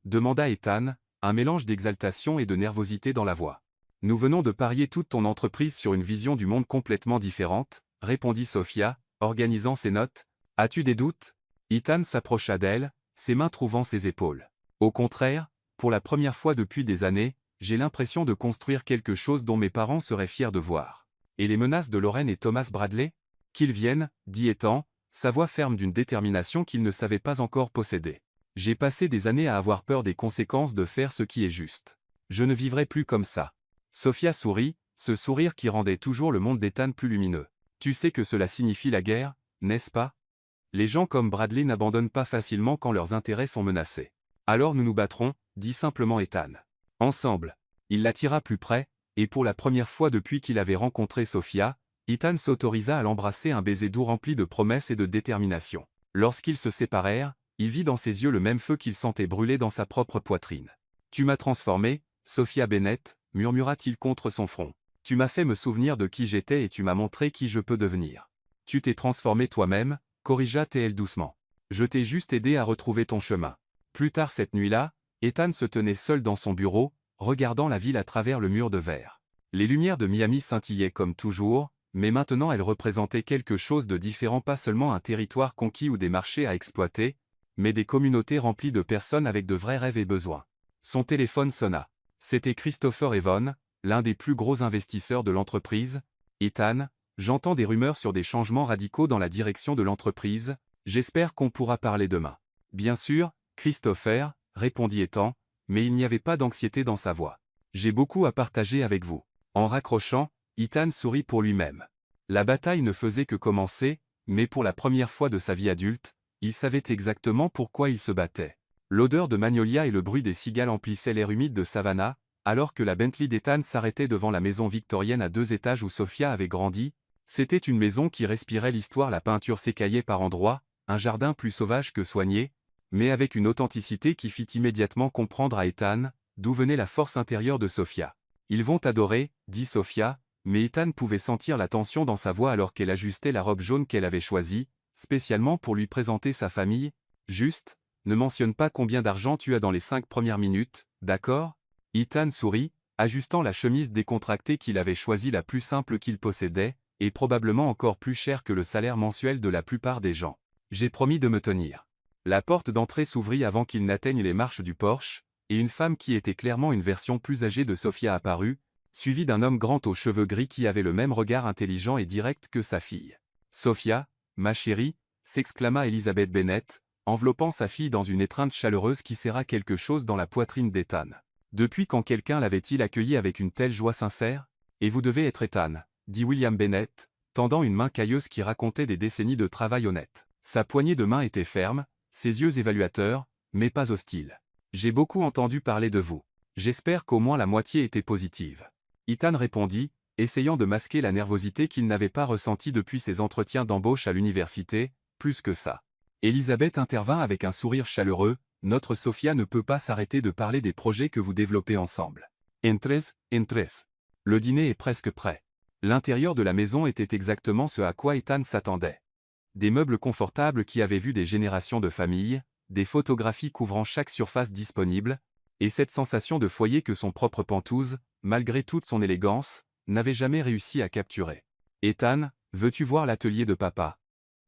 Demanda Ethan, un mélange d'exaltation et de nervosité dans la voix. Nous venons de parier toute ton entreprise sur une vision du monde complètement différente, répondit Sophia, organisant ses notes. As-tu des doutes? Ethan s'approcha d'elle, ses mains trouvant ses épaules. Au contraire, pour la première fois depuis des années, j'ai l'impression de construire quelque chose dont mes parents seraient fiers de voir. Et les menaces de Lauren et Thomas Bradley? Qu'ils viennent, dit Ethan, sa voix ferme d'une détermination qu'il ne savait pas encore posséder. J'ai passé des années à avoir peur des conséquences de faire ce qui est juste. Je ne vivrai plus comme ça. Sophia sourit, ce sourire qui rendait toujours le monde d'Ethan plus lumineux. Tu sais que cela signifie la guerre, n'est-ce pas? Les gens comme Bradley n'abandonnent pas facilement quand leurs intérêts sont menacés. Alors nous nous battrons, dit simplement Ethan. Ensemble. Il l'attira plus près, et pour la première fois depuis qu'il avait rencontré Sophia, Ethan s'autorisa à l'embrasser, un baiser doux rempli de promesses et de détermination. Lorsqu'ils se séparèrent, il vit dans ses yeux le même feu qu'il sentait brûler dans sa propre poitrine. Tu m'as transformé, Sophia Bennett, murmura-t-il contre son front. Tu m'as fait me souvenir de qui j'étais et tu m'as montré qui je peux devenir. Tu t'es transformé toi-même, corrigea TL doucement. Je t'ai juste aidé à retrouver ton chemin. Plus tard cette nuit-là, Ethan se tenait seul dans son bureau, regardant la ville à travers le mur de verre. Les lumières de Miami scintillaient comme toujours, mais maintenant elles représentaient quelque chose de différent, pas seulement un territoire conquis ou des marchés à exploiter, mais des communautés remplies de personnes avec de vrais rêves et besoins. Son téléphone sonna. C'était Christopher Evans, l'un des plus gros investisseurs de l'entreprise. Ethan, j'entends des rumeurs sur des changements radicaux dans la direction de l'entreprise, j'espère qu'on pourra parler demain. Bien sûr, Christopher, répondit Ethan, mais il n'y avait pas d'anxiété dans sa voix. J'ai beaucoup à partager avec vous. En raccrochant, Ethan sourit pour lui-même. La bataille ne faisait que commencer, mais pour la première fois de sa vie adulte, Il savait exactement pourquoi il se battait. L'odeur de magnolia et le bruit des cigales emplissaient l'air humide de Savannah, alors que la Bentley d'Ethan s'arrêtait devant la maison victorienne à 2 étages où Sophia avait grandi. C'était une maison qui respirait l'histoire, la peinture s'écaillait par endroits, un jardin plus sauvage que soigné, mais avec une authenticité qui fit immédiatement comprendre à Ethan d'où venait la force intérieure de Sophia. « Ils vont adorer », dit Sophia, mais Ethan pouvait sentir la tension dans sa voix alors qu'elle ajustait la robe jaune qu'elle avait choisie, spécialement pour lui présenter sa famille. « Juste, ne mentionne pas combien d'argent tu as dans les 5 premières minutes, d'accord ?» Ethan sourit, ajustant la chemise décontractée qu'il avait choisie, la plus simple qu'il possédait, et probablement encore plus chère que le salaire mensuel de la plupart des gens. « J'ai promis de me tenir. » La porte d'entrée s'ouvrit avant qu'il n'atteigne les marches du porche, et une femme qui était clairement une version plus âgée de Sophia apparut, suivie d'un homme grand aux cheveux gris qui avait le même regard intelligent et direct que sa fille. « Sophia, ma chérie », s'exclama Elizabeth Bennet, enveloppant sa fille dans une étreinte chaleureuse qui serra quelque chose dans la poitrine d'Ethan. Depuis quand quelqu'un l'avait-il accueilli avec une telle joie sincère? « Et vous devez être Ethan, » dit William Bennet, tendant une main cailleuse qui racontait des décennies de travail honnête. Sa poignée de main était ferme, ses yeux évaluateurs, mais pas hostiles. « J'ai beaucoup entendu parler de vous. J'espère qu'au moins la moitié était positive. » Ethan répondit, essayant de masquer la nervosité qu'il n'avait pas ressentie depuis ses entretiens d'embauche à l'université. « Plus que ça. » Elizabeth intervint avec un sourire chaleureux. « Notre Sophia ne peut pas s'arrêter de parler des projets que vous développez ensemble. Entres. Le dîner est presque prêt. » L'intérieur de la maison était exactement ce à quoi Ethan s'attendait. Des meubles confortables qui avaient vu des générations de familles, des photographies couvrant chaque surface disponible, et cette sensation de foyer que son propre Penthouse, malgré toute son élégance, n'avait jamais réussi à capturer. « Ethan, veux-tu voir l'atelier de papa ?»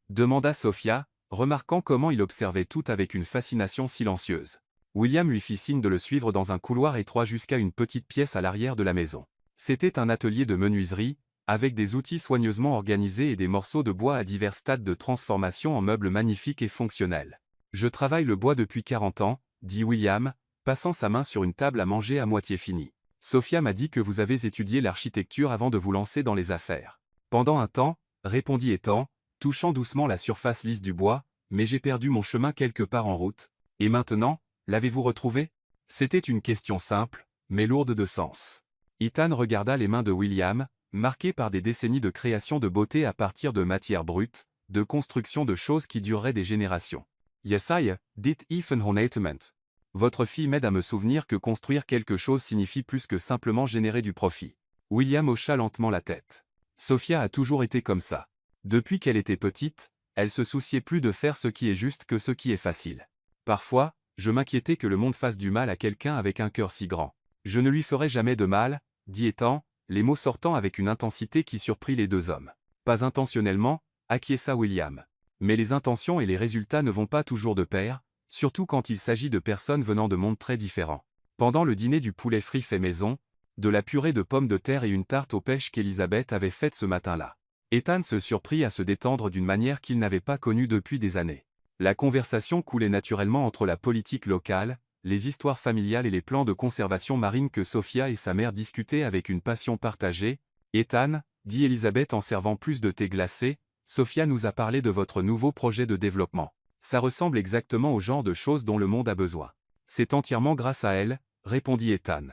demanda Sophia, remarquant comment il observait tout avec une fascination silencieuse. William lui fit signe de le suivre dans un couloir étroit jusqu'à une petite pièce à l'arrière de la maison. C'était un atelier de menuiserie, avec des outils soigneusement organisés et des morceaux de bois à divers stades de transformation en meubles magnifiques et fonctionnels. « Je travaille le bois depuis 40 ans, dit William, passant sa main sur une table à manger à moitié finie. Sophia m'a dit que vous avez étudié l'architecture avant de vous lancer dans les affaires. Pendant un temps, répondit Ethan, touchant doucement la surface lisse du bois, mais j'ai perdu mon chemin quelque part en route. Et maintenant, l'avez-vous retrouvé? C'était une question simple, mais lourde de sens. Ethan regarda les mains de William, marquées par des décennies de création de beauté à partir de matières brutes, de construction de choses qui dureraient des générations. Yes, I did even honeyment. Votre fille m'aide à me souvenir que construire quelque chose signifie plus que simplement générer du profit. William hocha lentement la tête. Sophia a toujours été comme ça. Depuis qu'elle était petite, elle se souciait plus de faire ce qui est juste que ce qui est facile. Parfois, je m'inquiétais que le monde fasse du mal à quelqu'un avec un cœur si grand. Je ne lui ferai jamais de mal, dit Ethan, les mots sortant avec une intensité qui surprit les deux hommes. Pas intentionnellement, acquiesça William. Mais les intentions et les résultats ne vont pas toujours de pair, surtout quand il s'agit de personnes venant de mondes très différents. Pendant le dîner du poulet frit fait maison, de la purée de pommes de terre et une tarte aux pêches qu'Elizabeth avait faite ce matin-là. Ethan se surprit à se détendre d'une manière qu'il n'avait pas connue depuis des années. La conversation coulait naturellement entre la politique locale, les histoires familiales et les plans de conservation marine que Sophia et sa mère discutaient avec une passion partagée. « Ethan, dit Elizabeth en servant plus de thé glacé, Sophia nous a parlé de votre nouveau projet de développement. Ça ressemble exactement au genre de choses dont le monde a besoin. » C'est entièrement grâce à elle, répondit Ethan.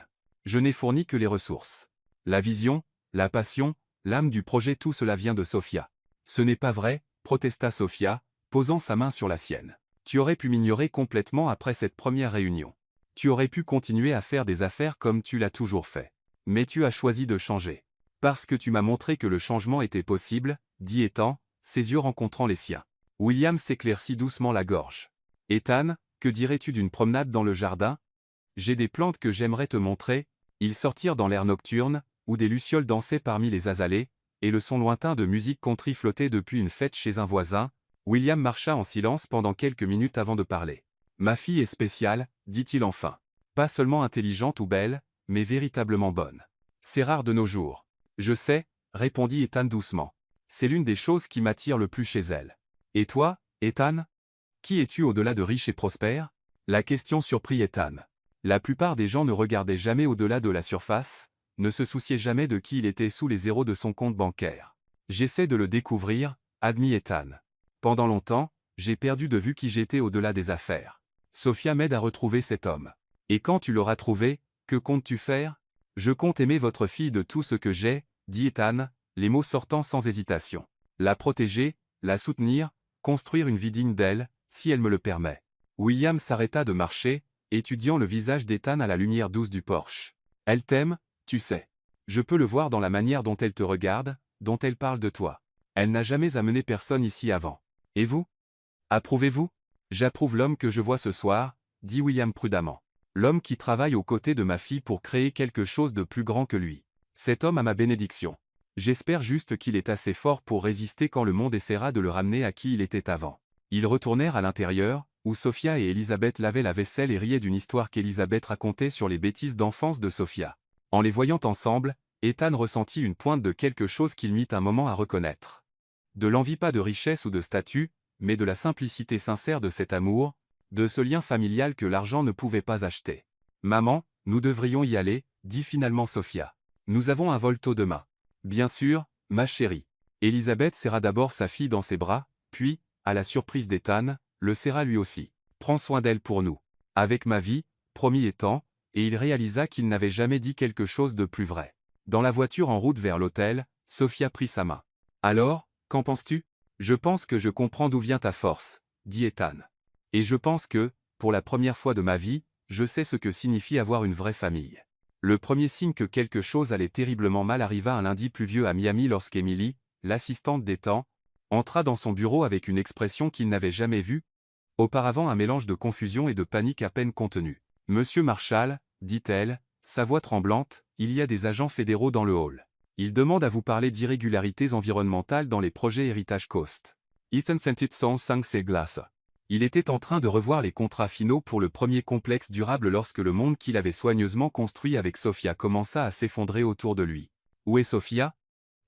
Je n'ai fourni que les ressources. La vision, la passion, l'âme du projet, tout cela vient de Sophia. Ce n'est pas vrai, protesta Sophia, posant sa main sur la sienne. Tu aurais pu m'ignorer complètement après cette première réunion. Tu aurais pu continuer à faire des affaires comme tu l'as toujours fait. Mais tu as choisi de changer. Parce que tu m'as montré que le changement était possible, dit Ethan, ses yeux rencontrant les siens. William s'éclaircit doucement la gorge. Ethan, que dirais-tu d'une promenade dans le jardin? J'ai des plantes que j'aimerais te montrer. Ils sortirent dans l'air nocturne, où des lucioles dansaient parmi les azalées, et le son lointain de musique country flottait depuis une fête chez un voisin. William marcha en silence pendant quelques minutes avant de parler. Ma fille est spéciale, dit-il enfin. Pas seulement intelligente ou belle, mais véritablement bonne. C'est rare de nos jours. Je sais, répondit Ethan doucement. C'est l'une des choses qui m'attire le plus chez elle. Et toi, Ethan? Qui es-tu au-delà de riche et prospère? La question surprit Ethan. La plupart des gens ne regardaient jamais au-delà de la surface, ne se souciaient jamais de qui il était sous les zéros de son compte bancaire. J'essaie de le découvrir, admit Ethan. Pendant longtemps, j'ai perdu de vue qui j'étais au-delà des affaires. Sophia m'aide à retrouver cet homme. Et quand tu l'auras trouvé, que comptes-tu faire? Je compte aimer votre fille de tout ce que j'ai, dit Ethan, les mots sortant sans hésitation. La protéger, la soutenir, construire une vie digne d'elle, si elle me le permet. William s'arrêta de marcher, étudiant le visage d'Ethan à la lumière douce du porche. Elle t'aime, tu sais. Je peux le voir dans la manière dont elle te regarde, dont elle parle de toi. Elle n'a jamais amené personne ici avant. Et vous? Approuvez-vous? J'approuve l'homme que je vois ce soir, dit William prudemment. L'homme qui travaille aux côtés de ma fille pour créer quelque chose de plus grand que lui. Cet homme a ma bénédiction. J'espère juste qu'il est assez fort pour résister quand le monde essaiera de le ramener à qui il était avant. Ils retournèrent à l'intérieur, où Sophia et Elisabeth lavaient la vaisselle et riaient d'une histoire qu'Elisabeth racontait sur les bêtises d'enfance de Sophia. En les voyant ensemble, Ethan ressentit une pointe de quelque chose qu'il mit un moment à reconnaître. De l'envie, pas de richesse ou de statut, mais de la simplicité sincère de cet amour, de ce lien familial que l'argent ne pouvait pas acheter. « Maman, nous devrions y aller, dit finalement Sophia. Nous avons un vol tôt demain. Bien sûr, ma chérie. Elisabeth serra d'abord sa fille dans ses bras, puis, à la surprise d'Ethan, le serra lui aussi. Prends soin d'elle pour nous. Avec ma vie, promis Ethan, et il réalisa qu'il n'avait jamais dit quelque chose de plus vrai. Dans la voiture en route vers l'hôtel, Sophia prit sa main. Alors, qu'en penses-tu? Je pense que je comprends d'où vient ta force, dit Ethan. Et je pense que, pour la première fois de ma vie, je sais ce que signifie avoir une vraie famille. Le premier signe que quelque chose allait terriblement mal arriva un lundi pluvieux à Miami lorsqu'Emily, l'assistante d'Ethan, entra dans son bureau avec une expression qu'il n'avait jamais vue. Auparavant un mélange de confusion et de panique à peine contenu. « Monsieur Marshall, dit-elle, sa voix tremblante, il y a des agents fédéraux dans le hall. Ils demandent à vous parler d'irrégularités environnementales dans les projets Heritage Coast. » Ethan sentit son sang se glace. Il était en train de revoir les contrats finaux pour le premier complexe durable lorsque le monde qu'il avait soigneusement construit avec Sophia commença à s'effondrer autour de lui. « Où est Sophia ?»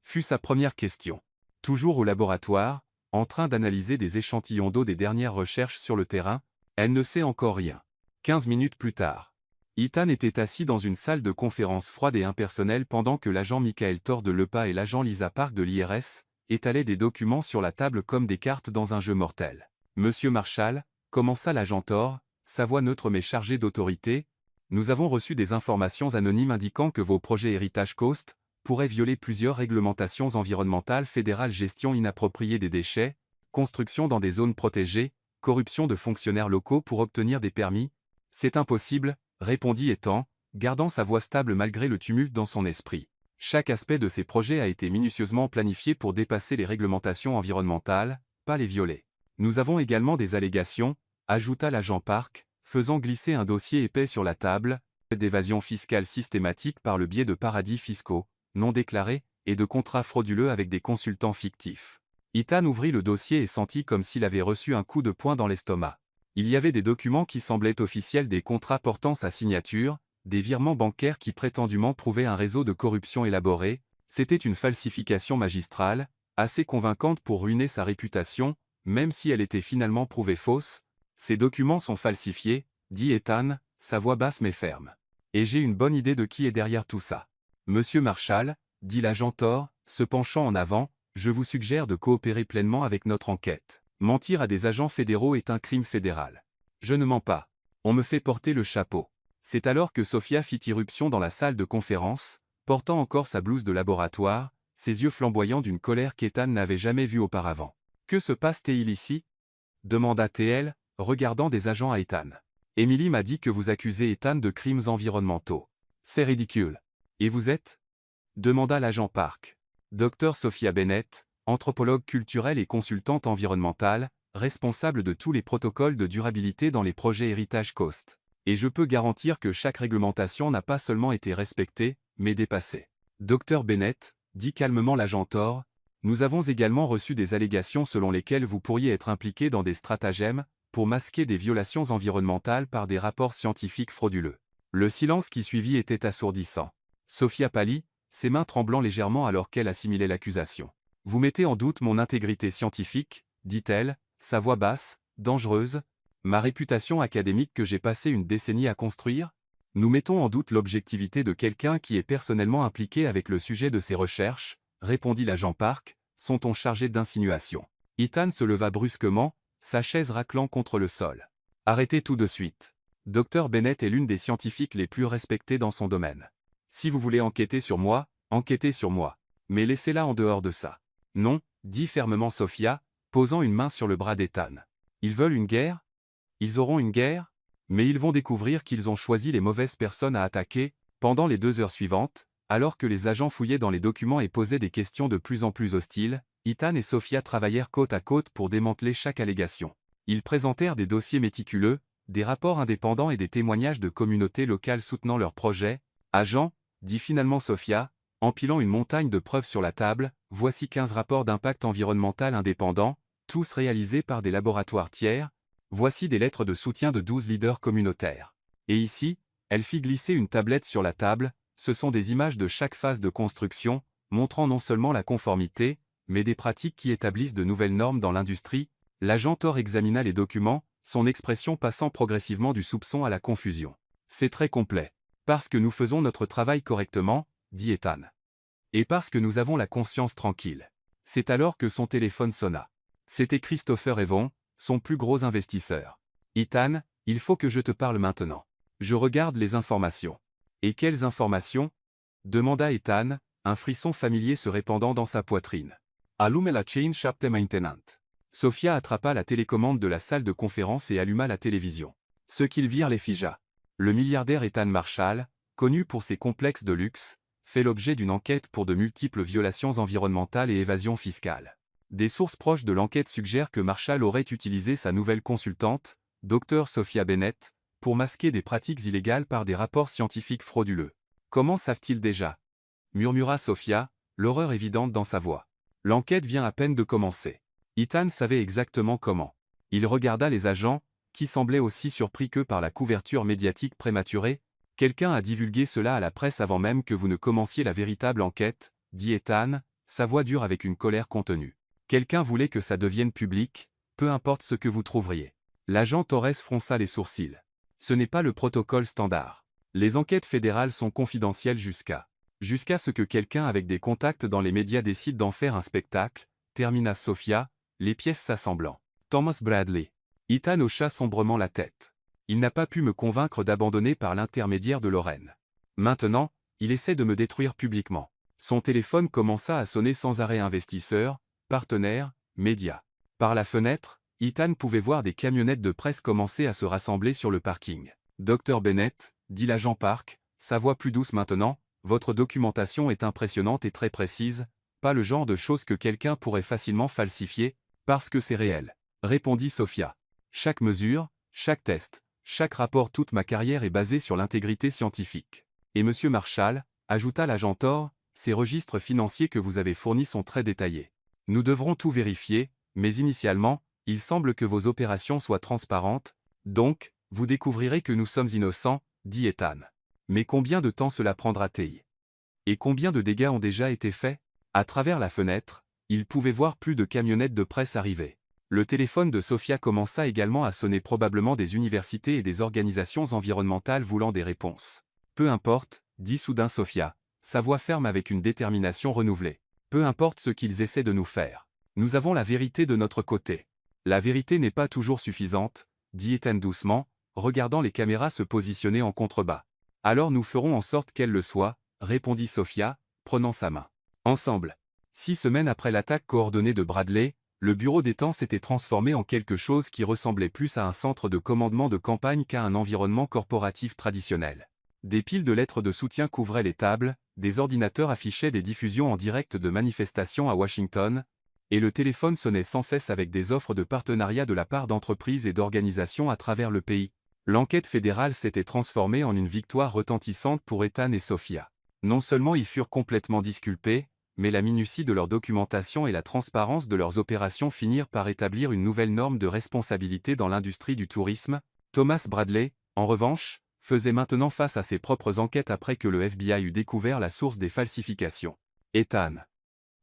fut sa première question. Toujours au laboratoire, en train d'analyser des échantillons d'eau des dernières recherches sur le terrain, elle ne sait encore rien. 15 minutes plus tard. Ethan était assis dans une salle de conférence froide et impersonnelle pendant que l'agent Michael Thor de l'EPA et l'agent Lisa Park de l'IRS étalaient des documents sur la table comme des cartes dans un jeu mortel. « Monsieur Marshall, commença l'agent Thor, sa voix neutre mais chargée d'autorité, nous avons reçu des informations anonymes indiquant que vos projets Heritage Coast pourraient violer plusieurs réglementations environnementales fédérales, gestion inappropriée des déchets, construction dans des zones protégées, corruption de fonctionnaires locaux pour obtenir des permis. C'est impossible, répondit Ethan, gardant sa voix stable malgré le tumulte dans son esprit. Chaque aspect de ces projets a été minutieusement planifié pour dépasser les réglementations environnementales, pas les violer. Nous avons également des allégations, ajouta l'agent Park, faisant glisser un dossier épais sur la table, d'évasion fiscale systématique par le biais de paradis fiscaux, non déclarés, et de contrats frauduleux avec des consultants fictifs. Ethan ouvrit le dossier et sentit comme s'il avait reçu un coup de poing dans l'estomac. Il y avait des documents qui semblaient officiels, des contrats portant sa signature, des virements bancaires qui prétendument prouvaient un réseau de corruption élaboré. C'était une falsification magistrale, assez convaincante pour ruiner sa réputation, même si elle était finalement prouvée fausse. Ces documents sont falsifiés, dit Ethan, sa voix basse mais ferme. Et j'ai une bonne idée de qui est derrière tout ça. Monsieur Marshall, dit l'agent Thor, se penchant en avant, je vous suggère de coopérer pleinement avec notre enquête. Mentir à des agents fédéraux est un crime fédéral. Je ne mens pas. On me fait porter le chapeau. C'est alors que Sophia fit irruption dans la salle de conférence, portant encore sa blouse de laboratoire, ses yeux flamboyants d'une colère qu'Ethan n'avait jamais vue auparavant. « Que se passe-t-il ici » demanda-t-elle, regardant des agents à Ethan. « Emily m'a dit que vous accusez Ethan de crimes environnementaux. C'est ridicule. Et vous êtes » demanda l'agent Park. Dr Sophia Bennett, anthropologue culturelle et consultante environnementale, responsable de tous les protocoles de durabilité dans les projets Heritage Coast. Et je peux garantir que chaque réglementation n'a pas seulement été respectée, mais dépassée. Dr Bennett, dit calmement l'agent Thor, nous avons également reçu des allégations selon lesquelles vous pourriez être impliqué dans des stratagèmes pour masquer des violations environnementales par des rapports scientifiques frauduleux. Le silence qui suivit était assourdissant. Sophia pâlit, ses mains tremblant légèrement alors qu'elle assimilait l'accusation. « Vous mettez en doute mon intégrité scientifique, dit-elle, sa voix basse, dangereuse, ma réputation académique que j'ai passé une décennie à construire? Nous mettons en doute l'objectivité de quelqu'un qui est personnellement impliqué avec le sujet de ces recherches, répondit l'agent Park, son ton chargé d'insinuation. Ethan se leva brusquement, sa chaise raclant contre le sol. Arrêtez tout de suite. Dr Bennett est l'une des scientifiques les plus respectées dans son domaine. Si vous voulez enquêter sur moi, enquêtez sur moi. Mais laissez-la en dehors de ça. Non, dit fermement Sophia, posant une main sur le bras d'Ethan. Ils veulent une guerre? Ils auront une guerre? Mais ils vont découvrir qu'ils ont choisi les mauvaises personnes à attaquer, pendant les 2 heures suivantes, alors que les agents fouillaient dans les documents et posaient des questions de plus en plus hostiles, Ethan et Sophia travaillèrent côte à côte pour démanteler chaque allégation. Ils présentèrent des dossiers méticuleux, des rapports indépendants et des témoignages de communautés locales soutenant leur projet. Agent, dit finalement Sophia, empilant une montagne de preuves sur la table, voici 15 rapports d'impact environnemental indépendants, tous réalisés par des laboratoires tiers, voici des lettres de soutien de 12 leaders communautaires. Et ici, elle fit glisser une tablette sur la table, ce sont des images de chaque phase de construction, montrant non seulement la conformité, mais des pratiques qui établissent de nouvelles normes dans l'industrie. L'agent Thor examina les documents, son expression passant progressivement du soupçon à la confusion. C'est très complet. Parce que nous faisons notre travail correctement, dit Ethan. Et parce que nous avons la conscience tranquille. C'est alors que son téléphone sonna. C'était Christopher Evans, son plus gros investisseur. Ethan, il faut que je te parle maintenant. Je regarde les informations. Et quelles informations? Demanda Ethan, un frisson familier se répandant dans sa poitrine. Allume la chain chapter maintenant. Sophia attrapa la télécommande de la salle de conférence et alluma la télévision. Ce qu'ils virent les figea. Le milliardaire Ethan Marshall, connu pour ses complexes de luxe, fait l'objet d'une enquête pour de multiples violations environnementales et évasion fiscale. Des sources proches de l'enquête suggèrent que Marshall aurait utilisé sa nouvelle consultante, Dr Sophia Bennett, pour masquer des pratiques illégales par des rapports scientifiques frauduleux. Comment savent-ils déjà? Murmura Sophia, l'horreur évidente dans sa voix. L'enquête vient à peine de commencer. Ethan savait exactement comment. Il regarda les agents, qui semblaient aussi surpris qu'eux par la couverture médiatique prématurée. Quelqu'un a divulgué cela à la presse avant même que vous ne commenciez la véritable enquête, dit Ethan, sa voix dure avec une colère contenue. Quelqu'un voulait que ça devienne public, peu importe ce que vous trouveriez. L'agent Torres fronça les sourcils. Ce n'est pas le protocole standard. Les enquêtes fédérales sont confidentielles jusqu'à ce que quelqu'un avec des contacts dans les médias décide d'en faire un spectacle, termina Sophia, les pièces s'assemblant. Thomas Bradley. Ethan hocha sombrement la tête. Il n'a pas pu me convaincre d'abandonner par l'intermédiaire de Lorraine. Maintenant, il essaie de me détruire publiquement. Son téléphone commença à sonner sans arrêt. Investisseurs, partenaires, médias. Par la fenêtre, Ethan pouvait voir des camionnettes de presse commencer à se rassembler sur le parking. Dr Bennett, dit l'agent Park, sa voix plus douce maintenant, votre documentation est impressionnante et très précise, pas le genre de choses que quelqu'un pourrait facilement falsifier, parce que c'est réel, répondit Sophia. Chaque mesure, chaque test, chaque rapport, toute ma carrière est basée sur l'intégrité scientifique. Et Monsieur Marshall, ajouta l'agent Thor, ces registres financiers que vous avez fournis sont très détaillés. Nous devrons tout vérifier, mais initialement, il semble que vos opérations soient transparentes, donc, vous découvrirez que nous sommes innocents, dit Ethan. Mais combien de temps cela prendra-t-il? Et combien de dégâts ont déjà été faits? À travers la fenêtre, il pouvait voir plus de camionnettes de presse arriver. Le téléphone de Sophia commença également à sonner, probablement des universités et des organisations environnementales voulant des réponses. Peu importe, dit soudain Sophia, sa voix ferme avec une détermination renouvelée. Peu importe ce qu'ils essaient de nous faire. Nous avons la vérité de notre côté. La vérité n'est pas toujours suffisante, dit Ethan doucement, regardant les caméras se positionner en contrebas. Alors nous ferons en sorte qu'elle le soit, répondit Sophia, prenant sa main. Ensemble. 6 semaines après l'attaque coordonnée de Bradley, le bureau d'Ethan s'était transformé en quelque chose qui ressemblait plus à un centre de commandement de campagne qu'à un environnement corporatif traditionnel. Des piles de lettres de soutien couvraient les tables, des ordinateurs affichaient des diffusions en direct de manifestations à Washington, et le téléphone sonnait sans cesse avec des offres de partenariat de la part d'entreprises et d'organisations à travers le pays. L'enquête fédérale s'était transformée en une victoire retentissante pour Ethan et Sophia. Non seulement ils furent complètement disculpés, mais la minutie de leur documentation et la transparence de leurs opérations finirent par établir une nouvelle norme de responsabilité dans l'industrie du tourisme. Thomas Bradley, en revanche, faisait maintenant face à ses propres enquêtes après que le FBI eut découvert la source des falsifications. Ethan.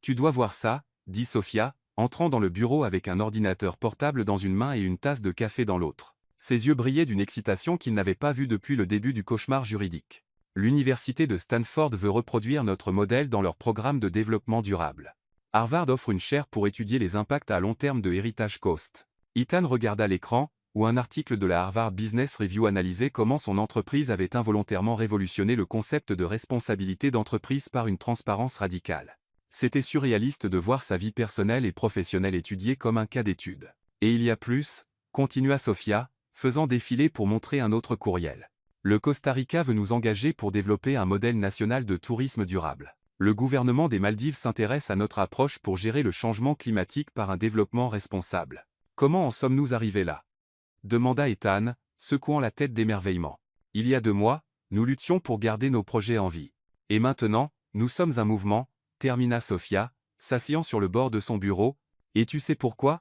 Tu dois voir ça, dit Sophia, entrant dans le bureau avec un ordinateur portable dans une main et une tasse de café dans l'autre. Ses yeux brillaient d'une excitation qu'il n'avait pas vue depuis le début du cauchemar juridique. L'université de Stanford veut reproduire notre modèle dans leur programme de développement durable. Harvard offre une chaire pour étudier les impacts à long terme de Heritage Coast. Ethan regarda l'écran, où un article de la Harvard Business Review analysait comment son entreprise avait involontairement révolutionné le concept de responsabilité d'entreprise par une transparence radicale. C'était surréaliste de voir sa vie personnelle et professionnelle étudiée comme un cas d'étude. Et il y a plus, continua Sofia, faisant défiler pour montrer un autre courriel. Le Costa Rica veut nous engager pour développer un modèle national de tourisme durable. Le gouvernement des Maldives s'intéresse à notre approche pour gérer le changement climatique par un développement responsable. Comment en sommes-nous arrivés là? Demanda Ethan, secouant la tête d'émerveillement. Il y a 2 mois, nous luttions pour garder nos projets en vie. Et maintenant, nous sommes un mouvement, termina Sofia, s'asseyant sur le bord de son bureau, et tu sais pourquoi?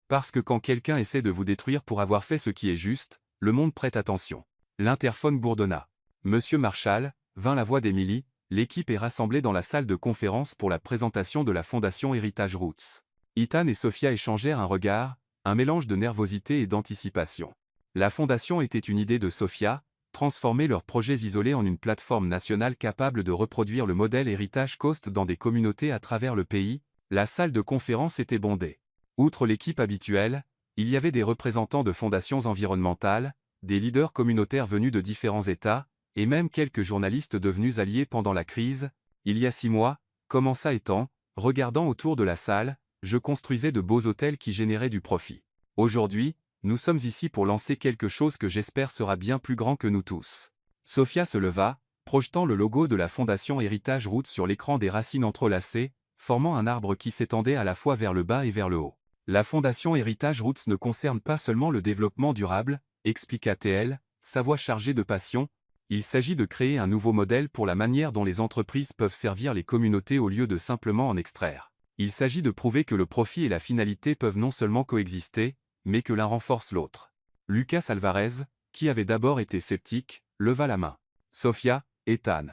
Parce que quand quelqu'un essaie de vous détruire pour avoir fait ce qui est juste, le monde prête attention. L'interphone bourdonna. Monsieur Marshall, vint la voix d'Emily, l'équipe est rassemblée dans la salle de conférence pour la présentation de la Fondation Heritage Roots. Ethan et Sofia échangèrent un regard, un mélange de nervosité et d'anticipation. La fondation était une idée de Sofia, transformer leurs projets isolés en une plateforme nationale capable de reproduire le modèle Heritage Coast dans des communautés à travers le pays. La salle de conférence était bondée. Outre l'équipe habituelle, il y avait des représentants de fondations environnementales, des leaders communautaires venus de différents États, et même quelques journalistes devenus alliés pendant la crise. Il y a 6 mois, commença Ethan, regardant autour de la salle, je construisais de beaux hôtels qui généraient du profit. Aujourd'hui, nous sommes ici pour lancer quelque chose que j'espère sera bien plus grand que nous tous. Sofia se leva, projetant le logo de la Fondation Heritage Roots sur l'écran des racines entrelacées, formant un arbre qui s'étendait à la fois vers le bas et vers le haut. La Fondation Heritage Roots ne concerne pas seulement le développement durable, expliqua-t-elle, sa voix chargée de passion, il s'agit de créer un nouveau modèle pour la manière dont les entreprises peuvent servir les communautés au lieu de simplement en extraire. Il s'agit de prouver que le profit et la finalité peuvent non seulement coexister, mais que l'un renforce l'autre. Lucas Alvarez, qui avait d'abord été sceptique, leva la main. Sofia, Ethan.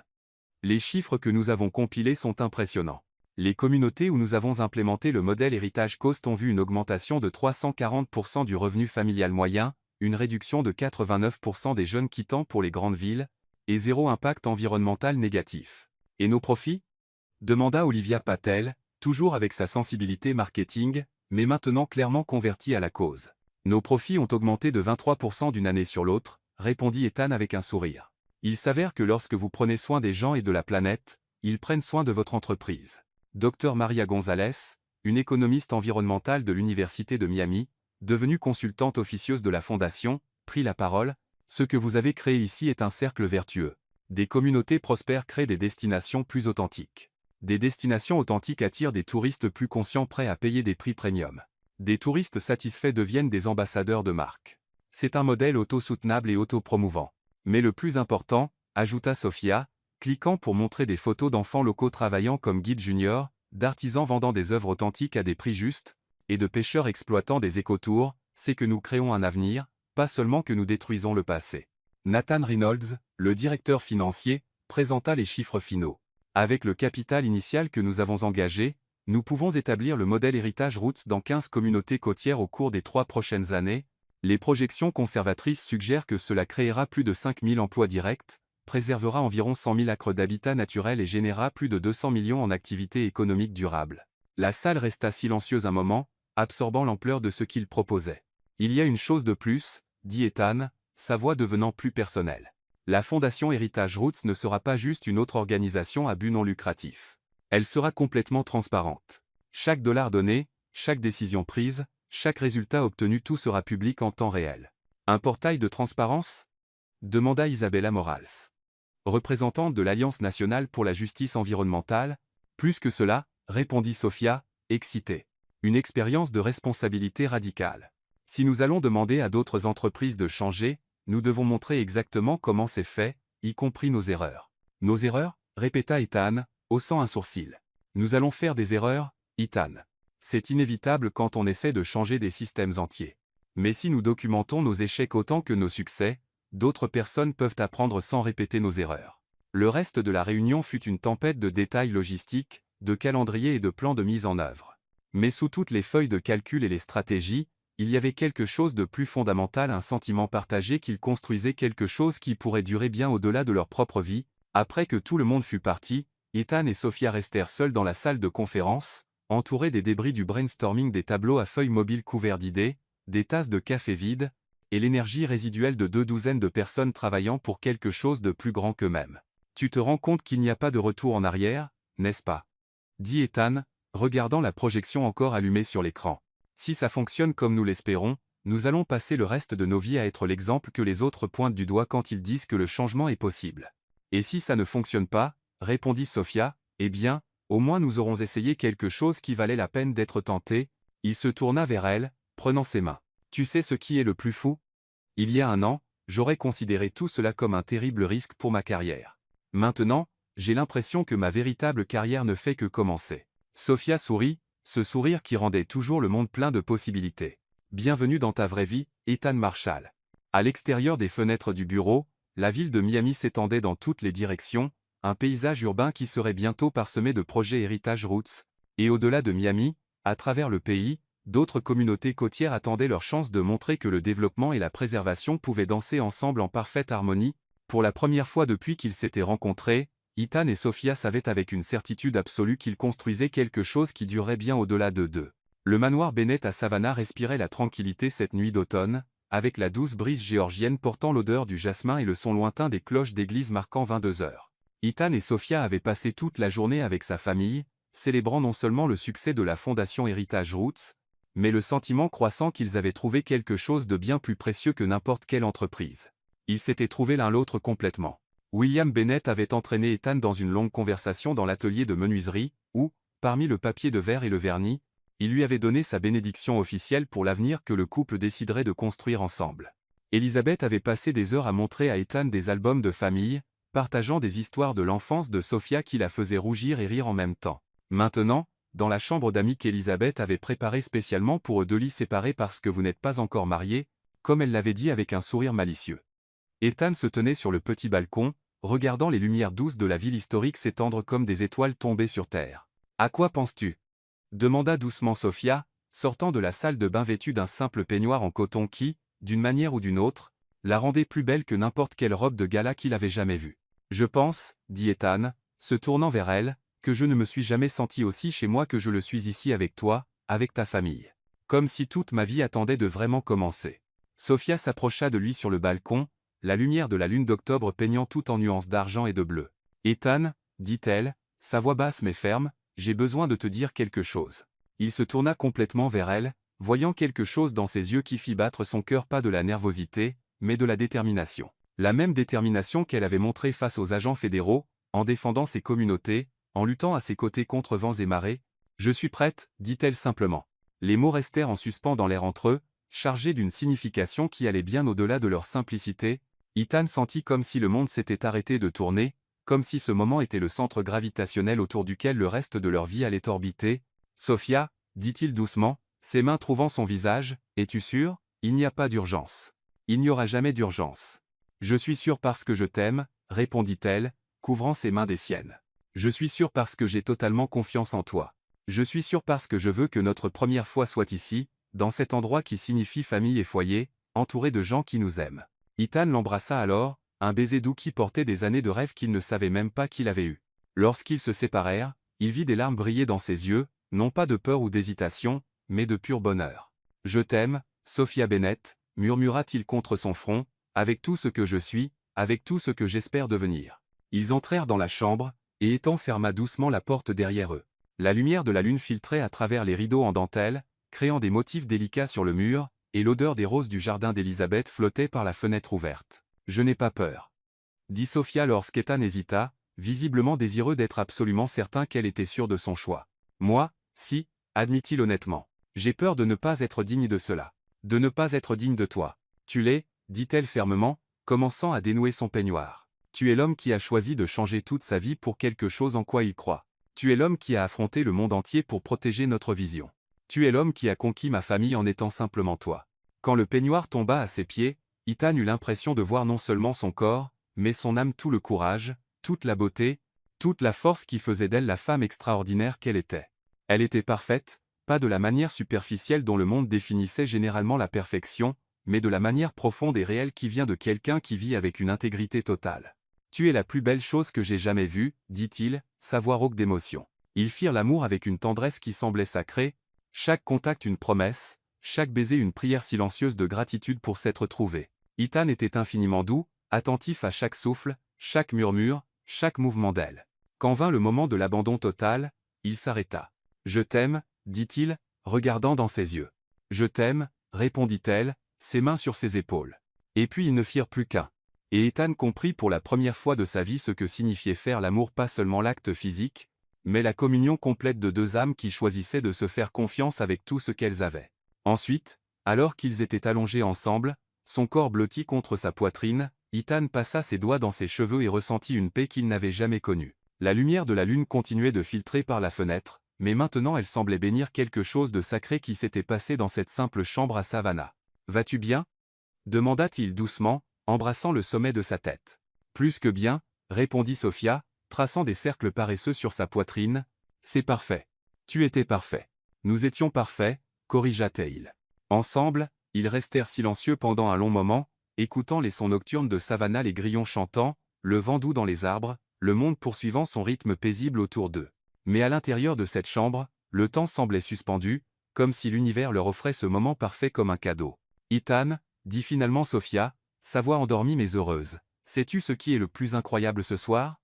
Les chiffres que nous avons compilés sont impressionnants. Les communautés où nous avons implémenté le modèle Heritage Coast ont vu une augmentation de 340% du revenu familial moyen, une réduction de 89% des jeunes quittant pour les grandes villes, et 0 impact environnemental négatif. Et nos profits? Demanda Olivia Patel, toujours avec sa sensibilité marketing, mais maintenant clairement convertie à la cause. Nos profits ont augmenté de 23% d'une année sur l'autre, répondit Ethan avec un sourire. Il s'avère que lorsque vous prenez soin des gens et de la planète, ils prennent soin de votre entreprise. Dr Maria Gonzalez, une économiste environnementale de l'Université de Miami, devenue consultante officieuse de la Fondation, prit la parole. Ce que vous avez créé ici est un cercle vertueux. Des communautés prospères créent des destinations plus authentiques. Des destinations authentiques attirent des touristes plus conscients prêts à payer des prix premium. Des touristes satisfaits deviennent des ambassadeurs de marque. C'est un modèle auto-soutenable et auto-promouvant. Mais le plus important, ajouta Sofia, cliquant pour montrer des photos d'enfants locaux travaillant comme guides juniors, d'artisans vendant des œuvres authentiques à des prix justes, et de pêcheurs exploitant des écotours, c'est que nous créons un avenir, pas seulement que nous détruisons le passé. Nathan Reynolds, le directeur financier, présenta les chiffres finaux. Avec le capital initial que nous avons engagé, nous pouvons établir le modèle Heritage Roots dans 15 communautés côtières au cours des 3 prochaines années. Les projections conservatrices suggèrent que cela créera plus de 5000 emplois directs, préservera environ 100 000 acres d'habitat naturel et générera plus de 200 millions en activités économiques durables. La salle resta silencieuse un moment, absorbant l'ampleur de ce qu'il proposait. Il y a une chose de plus, dit Ethan, sa voix devenant plus personnelle. La Fondation Heritage Roots ne sera pas juste une autre organisation à but non lucratif. Elle sera complètement transparente. Chaque dollar donné, chaque décision prise, chaque résultat obtenu, tout sera public en temps réel. Un portail de transparence? Demanda Isabella Morales, représentante de l'Alliance nationale pour la justice environnementale. Plus que cela, répondit Sofia, excitée. Une expérience de responsabilité radicale. Si nous allons demander à d'autres entreprises de changer, nous devons montrer exactement comment c'est fait, y compris nos erreurs. Nos erreurs? Répéta Ethan, haussant un sourcil. Nous allons faire des erreurs, Ethan. C'est inévitable quand on essaie de changer des systèmes entiers. Mais si nous documentons nos échecs autant que nos succès, d'autres personnes peuvent apprendre sans répéter nos erreurs. Le reste de la réunion fut une tempête de détails logistiques, de calendrier et de plans de mise en œuvre. Mais sous toutes les feuilles de calcul et les stratégies, il y avait quelque chose de plus fondamental, un sentiment partagé qu'ils construisaient quelque chose qui pourrait durer bien au-delà de leur propre vie. Après que tout le monde fut parti, Ethan et Sofia restèrent seuls dans la salle de conférence, entourés des débris du brainstorming, des tableaux à feuilles mobiles couverts d'idées, des tasses de café vides, et l'énergie résiduelle de 2 douzaines de personnes travaillant pour quelque chose de plus grand qu'eux-mêmes. Tu te rends compte qu'il n'y a pas de retour en arrière, n'est-ce pas? Dit Ethan, regardant la projection encore allumée sur l'écran. Si ça fonctionne comme nous l'espérons, nous allons passer le reste de nos vies à être l'exemple que les autres pointent du doigt quand ils disent que le changement est possible. Et si ça ne fonctionne pas, répondit Sophia, eh bien, au moins nous aurons essayé quelque chose qui valait la peine d'être tenté. Il se tourna vers elle, prenant ses mains. Tu sais ce qui est le plus fou? Il y a un an, j'aurais considéré tout cela comme un terrible risque pour ma carrière. Maintenant, j'ai l'impression que ma véritable carrière ne fait que commencer. Sophia sourit, ce sourire qui rendait toujours le monde plein de possibilités. Bienvenue dans ta vraie vie, Ethan Marshall. À l'extérieur des fenêtres du bureau, la ville de Miami s'étendait dans toutes les directions, un paysage urbain qui serait bientôt parsemé de projets Heritage Roots, et au-delà de Miami, à travers le pays, d'autres communautés côtières attendaient leur chance de montrer que le développement et la préservation pouvaient danser ensemble en parfaite harmonie. Pour la première fois depuis qu'ils s'étaient rencontrés, Ethan et Sophia savaient avec une certitude absolue qu'ils construisaient quelque chose qui durerait bien au-delà d'eux. Le manoir Bennett à Savannah respirait la tranquillité cette nuit d'automne, avec la douce brise géorgienne portant l'odeur du jasmin et le son lointain des cloches d'église marquant 22 heures. Ethan et Sophia avaient passé toute la journée avec sa famille, célébrant non seulement le succès de la fondation Heritage Roots, mais le sentiment croissant qu'ils avaient trouvé quelque chose de bien plus précieux que n'importe quelle entreprise. Ils s'étaient trouvés l'un l'autre complètement. William Bennett avait entraîné Ethan dans une longue conversation dans l'atelier de menuiserie, où, parmi le papier de verre et le vernis, il lui avait donné sa bénédiction officielle pour l'avenir que le couple déciderait de construire ensemble. Elizabeth avait passé des heures à montrer à Ethan des albums de famille, partageant des histoires de l'enfance de Sophia qui la faisaient rougir et rire en même temps. Maintenant, dans la chambre d'amis qu'Elizabeth avait préparée spécialement pour eux deux lits séparés parce que vous n'êtes pas encore mariés, comme elle l'avait dit avec un sourire malicieux. Ethan se tenait sur le petit balcon, regardant les lumières douces de la ville historique s'étendre comme des étoiles tombées sur terre. « À quoi penses-tu » demanda doucement Sophia, sortant de la salle de bain vêtue d'un simple peignoir en coton qui, d'une manière ou d'une autre, la rendait plus belle que n'importe quelle robe de gala qu'il avait jamais vue. « Je pense, dit Ethan, se tournant vers elle, que je ne me suis jamais senti aussi chez moi que je le suis ici avec toi, avec ta famille. Comme si toute ma vie attendait de vraiment commencer. » Sophia s'approcha de lui sur le balcon, la lumière de la lune d'octobre peignant tout en nuances d'argent et de bleu. « Ethan, dit-elle, sa voix basse mais ferme, j'ai besoin de te dire quelque chose. » Il se tourna complètement vers elle, voyant quelque chose dans ses yeux qui fit battre son cœur, pas de la nervosité, mais de la détermination. La même détermination qu'elle avait montrée face aux agents fédéraux, en défendant ses communautés, en luttant à ses côtés contre vents et marées. « Je suis prête, dit-elle simplement. » Les mots restèrent en suspens dans l'air entre eux, chargés d'une signification qui allait bien au-delà de leur simplicité. Ethan sentit comme si le monde s'était arrêté de tourner, comme si ce moment était le centre gravitationnel autour duquel le reste de leur vie allait orbiter. « Sophia, dit-il doucement, ses mains trouvant son visage, es-tu sûre? Il n'y a pas d'urgence. Il n'y aura jamais d'urgence. Je suis sûre parce que je t'aime, répondit-elle, couvrant ses mains des siennes. Je suis sûre parce que j'ai totalement confiance en toi. Je suis sûre parce que je veux que notre première fois soit ici, dans cet endroit qui signifie famille et foyer, entouré de gens qui nous aiment. » Ethan l'embrassa alors, un baiser doux qui portait des années de rêve qu'il ne savait même pas qu'il avait eu. Lorsqu'ils se séparèrent, il vit des larmes briller dans ses yeux, non pas de peur ou d'hésitation, mais de pur bonheur. « Je t'aime, Sophia Bennett, murmura-t-il contre son front, avec tout ce que je suis, avec tout ce que j'espère devenir. » Ils entrèrent dans la chambre, et Ethan ferma doucement la porte derrière eux. La lumière de la lune filtrait à travers les rideaux en dentelle, créant des motifs délicats sur le mur, et l'odeur des roses du jardin d'Elizabeth flottait par la fenêtre ouverte. « Je n'ai pas peur, » dit Sophia lorsqu'Ethan hésita, visiblement désireux d'être absolument certain qu'elle était sûre de son choix. « Moi, si, admit-il honnêtement. J'ai peur de ne pas être digne de cela. De ne pas être digne de toi. Tu l'es, dit-elle fermement, commençant à dénouer son peignoir. Tu es l'homme qui a choisi de changer toute sa vie pour quelque chose en quoi il croit. Tu es l'homme qui a affronté le monde entier pour protéger notre vision. Tu es l'homme qui a conquis ma famille en étant simplement toi. » Quand le peignoir tomba à ses pieds, Ethan eut l'impression de voir non seulement son corps, mais son âme, tout le courage, toute la beauté, toute la force qui faisait d'elle la femme extraordinaire qu'elle était. Elle était parfaite, pas de la manière superficielle dont le monde définissait généralement la perfection, mais de la manière profonde et réelle qui vient de quelqu'un qui vit avec une intégrité totale. « Tu es la plus belle chose que j'ai jamais vue, dit-il, sa voix rauque d'émotion. Ils firent l'amour avec une tendresse qui semblait sacrée, chaque contact une promesse, chaque baiser une prière silencieuse de gratitude pour s'être trouvé. Ethan était infiniment doux, attentif à chaque souffle, chaque murmure, chaque mouvement d'elle. Quand vint le moment de l'abandon total, il s'arrêta. « Je t'aime », dit-il, regardant dans ses yeux. « Je t'aime », répondit-elle, ses mains sur ses épaules. Et puis ils ne firent plus qu'un. Et Ethan comprit pour la première fois de sa vie ce que signifiait faire l'amour, pas seulement l'acte physique, mais la communion complète de deux âmes qui choisissaient de se faire confiance avec tout ce qu'elles avaient. Ensuite, alors qu'ils étaient allongés ensemble, son corps blotti contre sa poitrine, Ethan passa ses doigts dans ses cheveux et ressentit une paix qu'il n'avait jamais connue. La lumière de la lune continuait de filtrer par la fenêtre, mais maintenant elle semblait bénir quelque chose de sacré qui s'était passé dans cette simple chambre à Savannah. « Vas-tu bien » demanda-t-il doucement, embrassant le sommet de sa tête. « Plus que bien » répondit Sophia, traçant des cercles paresseux sur sa poitrine. « C'est parfait. Tu étais parfait. Nous étions parfaits, corrigea-t-il. Ensemble, ils restèrent silencieux pendant un long moment, écoutant les sons nocturnes de Savannah, les grillons chantant, le vent doux dans les arbres, le monde poursuivant son rythme paisible autour d'eux. Mais à l'intérieur de cette chambre, le temps semblait suspendu, comme si l'univers leur offrait ce moment parfait comme un cadeau. « Ethan » dit finalement Sophia, sa voix endormie mais heureuse. « Sais-tu ce qui est le plus incroyable ce soir ?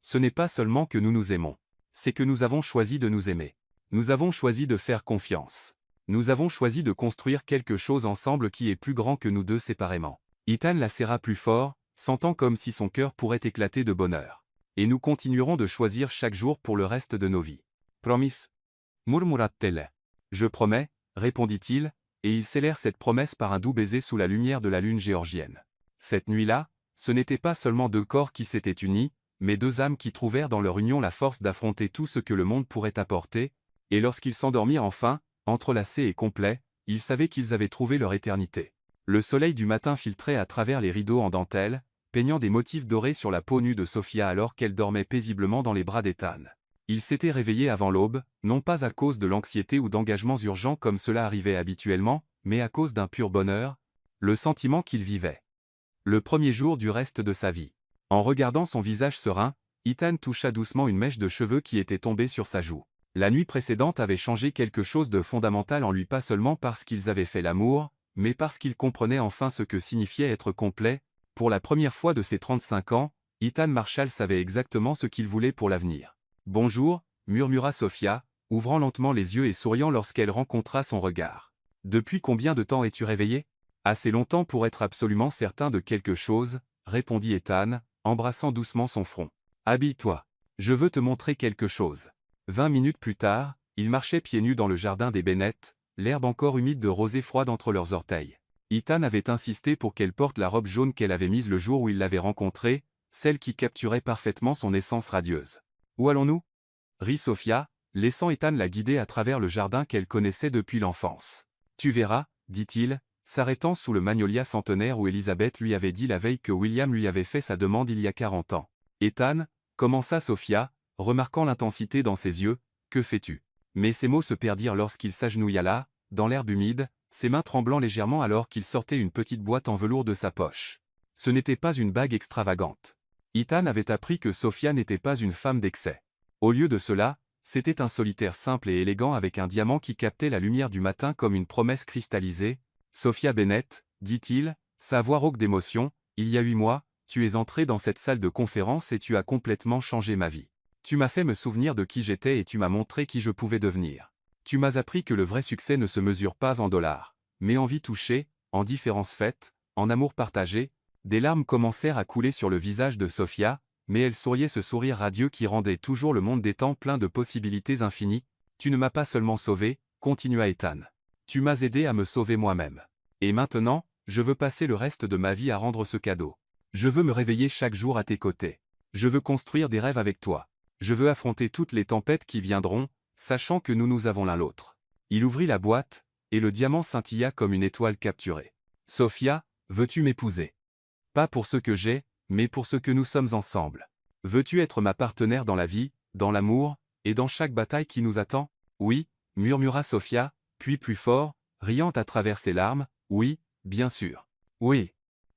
Ce n'est pas seulement que nous nous aimons. C'est que nous avons choisi de nous aimer. Nous avons choisi de faire confiance. Nous avons choisi de construire quelque chose ensemble qui est plus grand que nous deux séparément. » Ethan la serra plus fort, sentant comme si son cœur pourrait éclater de bonheur. « Et nous continuerons de choisir chaque jour pour le reste de nos vies. »« Promise » murmura-t-elle. « Je promets » répondit-il, et ils scellèrent cette promesse par un doux baiser sous la lumière de la lune géorgienne. Cette nuit-là, ce n'était pas seulement deux corps qui s'étaient unis, mais deux âmes qui trouvèrent dans leur union la force d'affronter tout ce que le monde pourrait apporter, et lorsqu'ils s'endormirent enfin, entrelacés et complets, ils savaient qu'ils avaient trouvé leur éternité. Le soleil du matin filtrait à travers les rideaux en dentelle, peignant des motifs dorés sur la peau nue de Sophia alors qu'elle dormait paisiblement dans les bras d'Ethan. Il s'était réveillé avant l'aube, non pas à cause de l'anxiété ou d'engagements urgents comme cela arrivait habituellement, mais à cause d'un pur bonheur, le sentiment qu'il vivait. Le premier jour du reste de sa vie. En regardant son visage serein, Ethan toucha doucement une mèche de cheveux qui était tombée sur sa joue. La nuit précédente avait changé quelque chose de fondamental en lui, pas seulement parce qu'ils avaient fait l'amour, mais parce qu'il comprenait enfin ce que signifiait être complet. Pour la première fois de ses 35 ans, Ethan Marshall savait exactement ce qu'il voulait pour l'avenir. « Bonjour » murmura Sophia, ouvrant lentement les yeux et souriant lorsqu'elle rencontra son regard. « Depuis combien de temps es-tu réveillé ?»« Assez longtemps pour être absolument certain de quelque chose » répondit Ethan, embrassant doucement son front. « Habille-toi. Je veux te montrer quelque chose. » 20 minutes plus tard, ils marchaient pieds nus dans le jardin des Bennett, l'herbe encore humide de rosée froide entre leurs orteils. Ethan avait insisté pour qu'elle porte la robe jaune qu'elle avait mise le jour où il l'avait rencontrée, celle qui capturait parfaitement son essence radieuse. « Où allons-nous » rit Sophia, laissant Ethan la guider à travers le jardin qu'elle connaissait depuis l'enfance. « Tu verras, » dit-il, s'arrêtant sous le magnolia centenaire où Elizabeth lui avait dit la veille que William lui avait fait sa demande il y a 40 ans. « Ethan » commença Sophia, remarquant l'intensité dans ses yeux, « que fais-tu » Mais ses mots se perdirent lorsqu'il s'agenouilla là, dans l'herbe humide, ses mains tremblant légèrement alors qu'il sortait une petite boîte en velours de sa poche. Ce n'était pas une bague extravagante. Ethan avait appris que Sophia n'était pas une femme d'excès. Au lieu de cela, c'était un solitaire simple et élégant avec un diamant qui captait la lumière du matin comme une promesse cristallisée. « Sophia Bennett, » dit-il, sa voix rauque d'émotion, « il y a 8 mois, tu es entrée dans cette salle de conférence et tu as complètement changé ma vie. Tu m'as fait me souvenir de qui j'étais et tu m'as montré qui je pouvais devenir. Tu m'as appris que le vrai succès ne se mesure pas en dollars, mais en vie touchée, en différences faites, en amour partagé. » Des larmes commencèrent à couler sur le visage de Sophia, mais elle souriait ce sourire radieux qui rendait toujours le monde des temps plein de possibilités infinies. « Tu ne m'as pas seulement sauvé, » continua Ethan. « Tu m'as aidé à me sauver moi-même. Et maintenant, je veux passer le reste de ma vie à rendre ce cadeau. Je veux me réveiller chaque jour à tes côtés. Je veux construire des rêves avec toi. Je veux affronter toutes les tempêtes qui viendront, sachant que nous avons l'un l'autre. » Il ouvrit la boîte, et le diamant scintilla comme une étoile capturée. « Sophia, veux-tu m'épouser ? Pas pour ce que j'ai, mais pour ce que nous sommes ensemble. Veux-tu être ma partenaire dans la vie, dans l'amour, et dans chaque bataille qui nous attend ? » « Oui, » murmura Sophia, puis plus fort, riant à travers ses larmes, « oui, bien sûr. Oui. »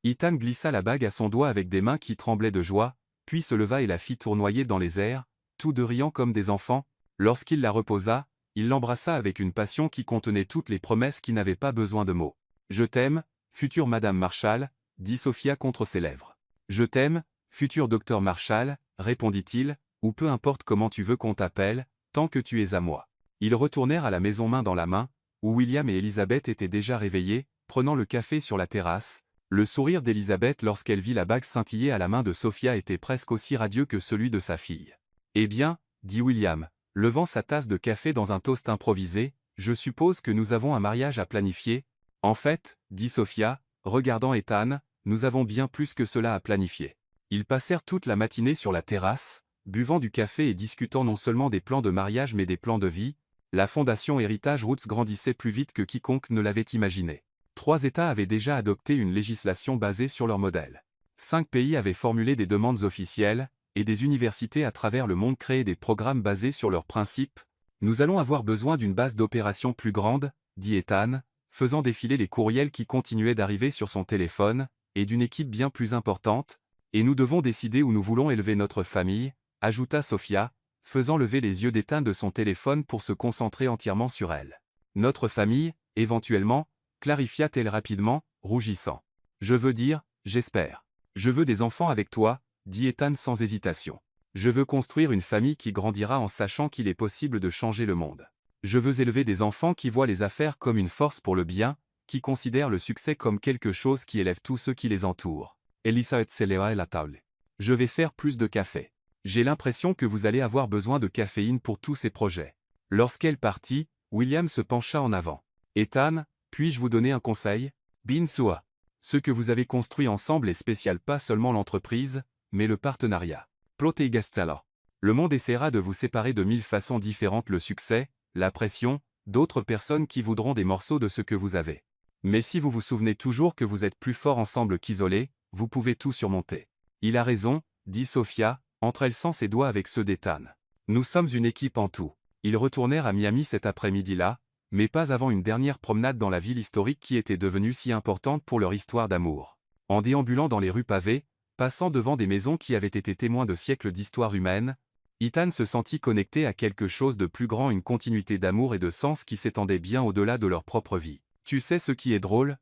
Ethan glissa la bague à son doigt avec des mains qui tremblaient de joie, puis se leva et la fit tournoyer dans les airs, tous deux riant comme des enfants. Lorsqu'il la reposa, il l'embrassa avec une passion qui contenait toutes les promesses qui n'avaient pas besoin de mots. « Je t'aime, future Madame Marshall », dit Sophia contre ses lèvres. « Je t'aime, futur docteur Marshall », répondit-il, « ou peu importe comment tu veux qu'on t'appelle, tant que tu es à moi. » Ils retournèrent à la maison main dans la main, où William et Elizabeth étaient déjà réveillés, prenant le café sur la terrasse. Le sourire d'Elizabeth lorsqu'elle vit la bague scintiller à la main de Sophia était presque aussi radieux que celui de sa fille. « Eh bien, » dit William, levant sa tasse de café dans un toast improvisé, « je suppose que nous avons un mariage à planifier. » « En fait, » dit Sophia, regardant Ethan, « nous avons bien plus que cela à planifier. » Ils passèrent toute la matinée sur la terrasse, buvant du café et discutant non seulement des plans de mariage mais des plans de vie. La fondation Heritage Roots grandissait plus vite que quiconque ne l'avait imaginé. 3 États avaient déjà adopté une législation basée sur leur modèle. 5 pays avaient formulé des demandes officielles, et des universités à travers le monde créaient des programmes basés sur leurs principes. « Nous allons avoir besoin d'une base d'opération plus grande, » dit Ethan, faisant défiler les courriels qui continuaient d'arriver sur son téléphone, et d'une équipe bien plus importante, « et nous devons décider où nous voulons élever notre famille », ajouta Sophia, faisant lever les yeux d'Ethan de son téléphone pour se concentrer entièrement sur elle. « Notre famille, éventuellement, » clarifia-t-elle rapidement, rougissant. « Je veux dire, j'espère. Je veux des enfants avec toi, » dit Ethan sans hésitation. « Je veux construire une famille qui grandira en sachant qu'il est possible de changer le monde. Je veux élever des enfants qui voient les affaires comme une force pour le bien, qui considèrent le succès comme quelque chose qui élève tous ceux qui les entourent. » Elizabeth se leva à la table. « Je vais faire plus de café. J'ai l'impression que vous allez avoir besoin de caféine pour tous ces projets. » Lorsqu'elle partit, William se pencha en avant. « Ethan, puis-je vous donner un conseil? Bin Sua. Ce que vous avez construit ensemble est spécial, pas seulement l'entreprise, mais le partenariat. Proteigastala. Le monde essaiera de vous séparer de 1000 façons différentes, le succès, la pression, d'autres personnes qui voudront des morceaux de ce que vous avez. Mais si vous vous souvenez toujours que vous êtes plus fort ensemble qu'isolés, vous pouvez tout surmonter. » Il a raison, dit Sophia, entrelaçant ses doigts avec ceux d'Ethan. « Nous sommes une équipe en tout. » Ils retournèrent à Miami cet après-midi-là, mais pas avant une dernière promenade dans la ville historique qui était devenue si importante pour leur histoire d'amour. En déambulant dans les rues pavées, passant devant des maisons qui avaient été témoins de siècles d'histoire humaine, Ethan se sentit connecté à quelque chose de plus grand, une continuité d'amour et de sens qui s'étendait bien au-delà de leur propre vie. « Tu sais ce qui est drôle ?»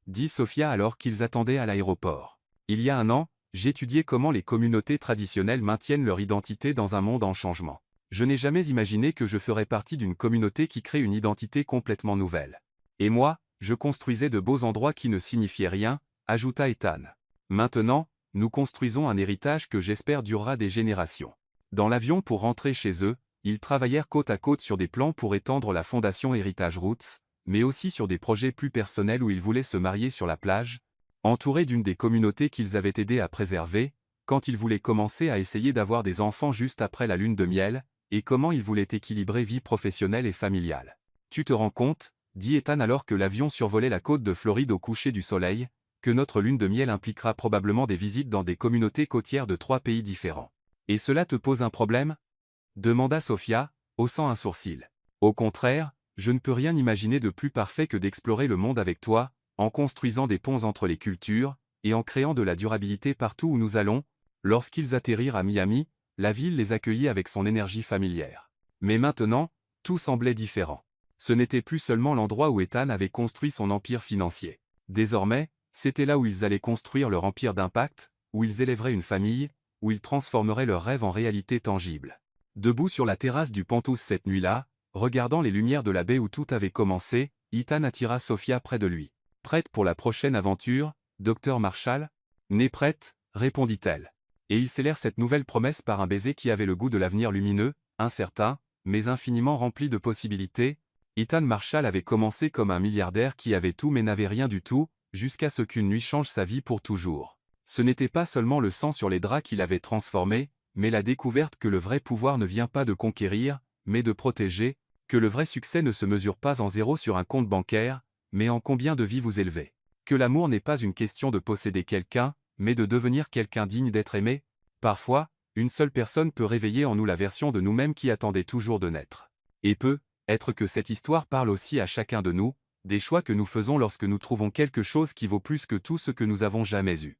dit Sophia alors qu'ils attendaient à l'aéroport. « Il y a un an, j'étudiais comment les communautés traditionnelles maintiennent leur identité dans un monde en changement. Je n'ai jamais imaginé que je ferais partie d'une communauté qui crée une identité complètement nouvelle. Et moi, je construisais de beaux endroits qui ne signifiaient rien, » ajouta Ethan. « Maintenant, nous construisons un héritage que j'espère durera des générations. » Dans l'avion pour rentrer chez eux, ils travaillèrent côte à côte sur des plans pour étendre la fondation Heritage Roots, mais aussi sur des projets plus personnels où ils voulaient se marier sur la plage, entourés d'une des communautés qu'ils avaient aidé à préserver, quand ils voulaient commencer à essayer d'avoir des enfants juste après la lune de miel, et comment ils voulaient équilibrer vie professionnelle et familiale. « Tu te rends compte, » dit Ethan alors que l'avion survolait la côte de Floride au coucher du soleil, que notre lune de miel impliquera probablement des visites dans des communautés côtières de 3 pays différents. « Et cela te pose un problème ?» demanda Sophia, haussant un sourcil. « Au contraire, je ne peux rien imaginer de plus parfait que d'explorer le monde avec toi, en construisant des ponts entre les cultures, et en créant de la durabilité partout où nous allons. » Lorsqu'ils atterrirent à Miami, la ville les accueillit avec son énergie familière. Mais maintenant, tout semblait différent. Ce n'était plus seulement l'endroit où Ethan avait construit son empire financier. Désormais, c'était là où ils allaient construire leur empire d'impact, où ils élèveraient une famille, où ils transformeraient leurs rêves en réalité tangible. Debout sur la terrasse du Penthouse cette nuit-là, regardant les lumières de la baie où tout avait commencé, Ethan attira Sophia près de lui. « Prête pour la prochaine aventure, Dr Marshall ?»« N'est prête, » répondit-elle. Et ils scellèrent cette nouvelle promesse par un baiser qui avait le goût de l'avenir lumineux, incertain, mais infiniment rempli de possibilités. Ethan Marshall avait commencé comme un milliardaire qui avait tout mais n'avait rien du tout, jusqu'à ce qu'une nuit change sa vie pour toujours. Ce n'était pas seulement le sang sur les draps qui l'avait transformé, mais la découverte que le vrai pouvoir ne vient pas de conquérir, mais de protéger, que le vrai succès ne se mesure pas en zéro sur un compte bancaire, mais en combien de vies vous élevez. Que l'amour n'est pas une question de posséder quelqu'un, mais de devenir quelqu'un digne d'être aimé. Parfois, une seule personne peut réveiller en nous la version de nous-mêmes qui attendait toujours de naître. Et peut être que cette histoire parle aussi à chacun de nous, des choix que nous faisons lorsque nous trouvons quelque chose qui vaut plus que tout ce que nous avons jamais eu.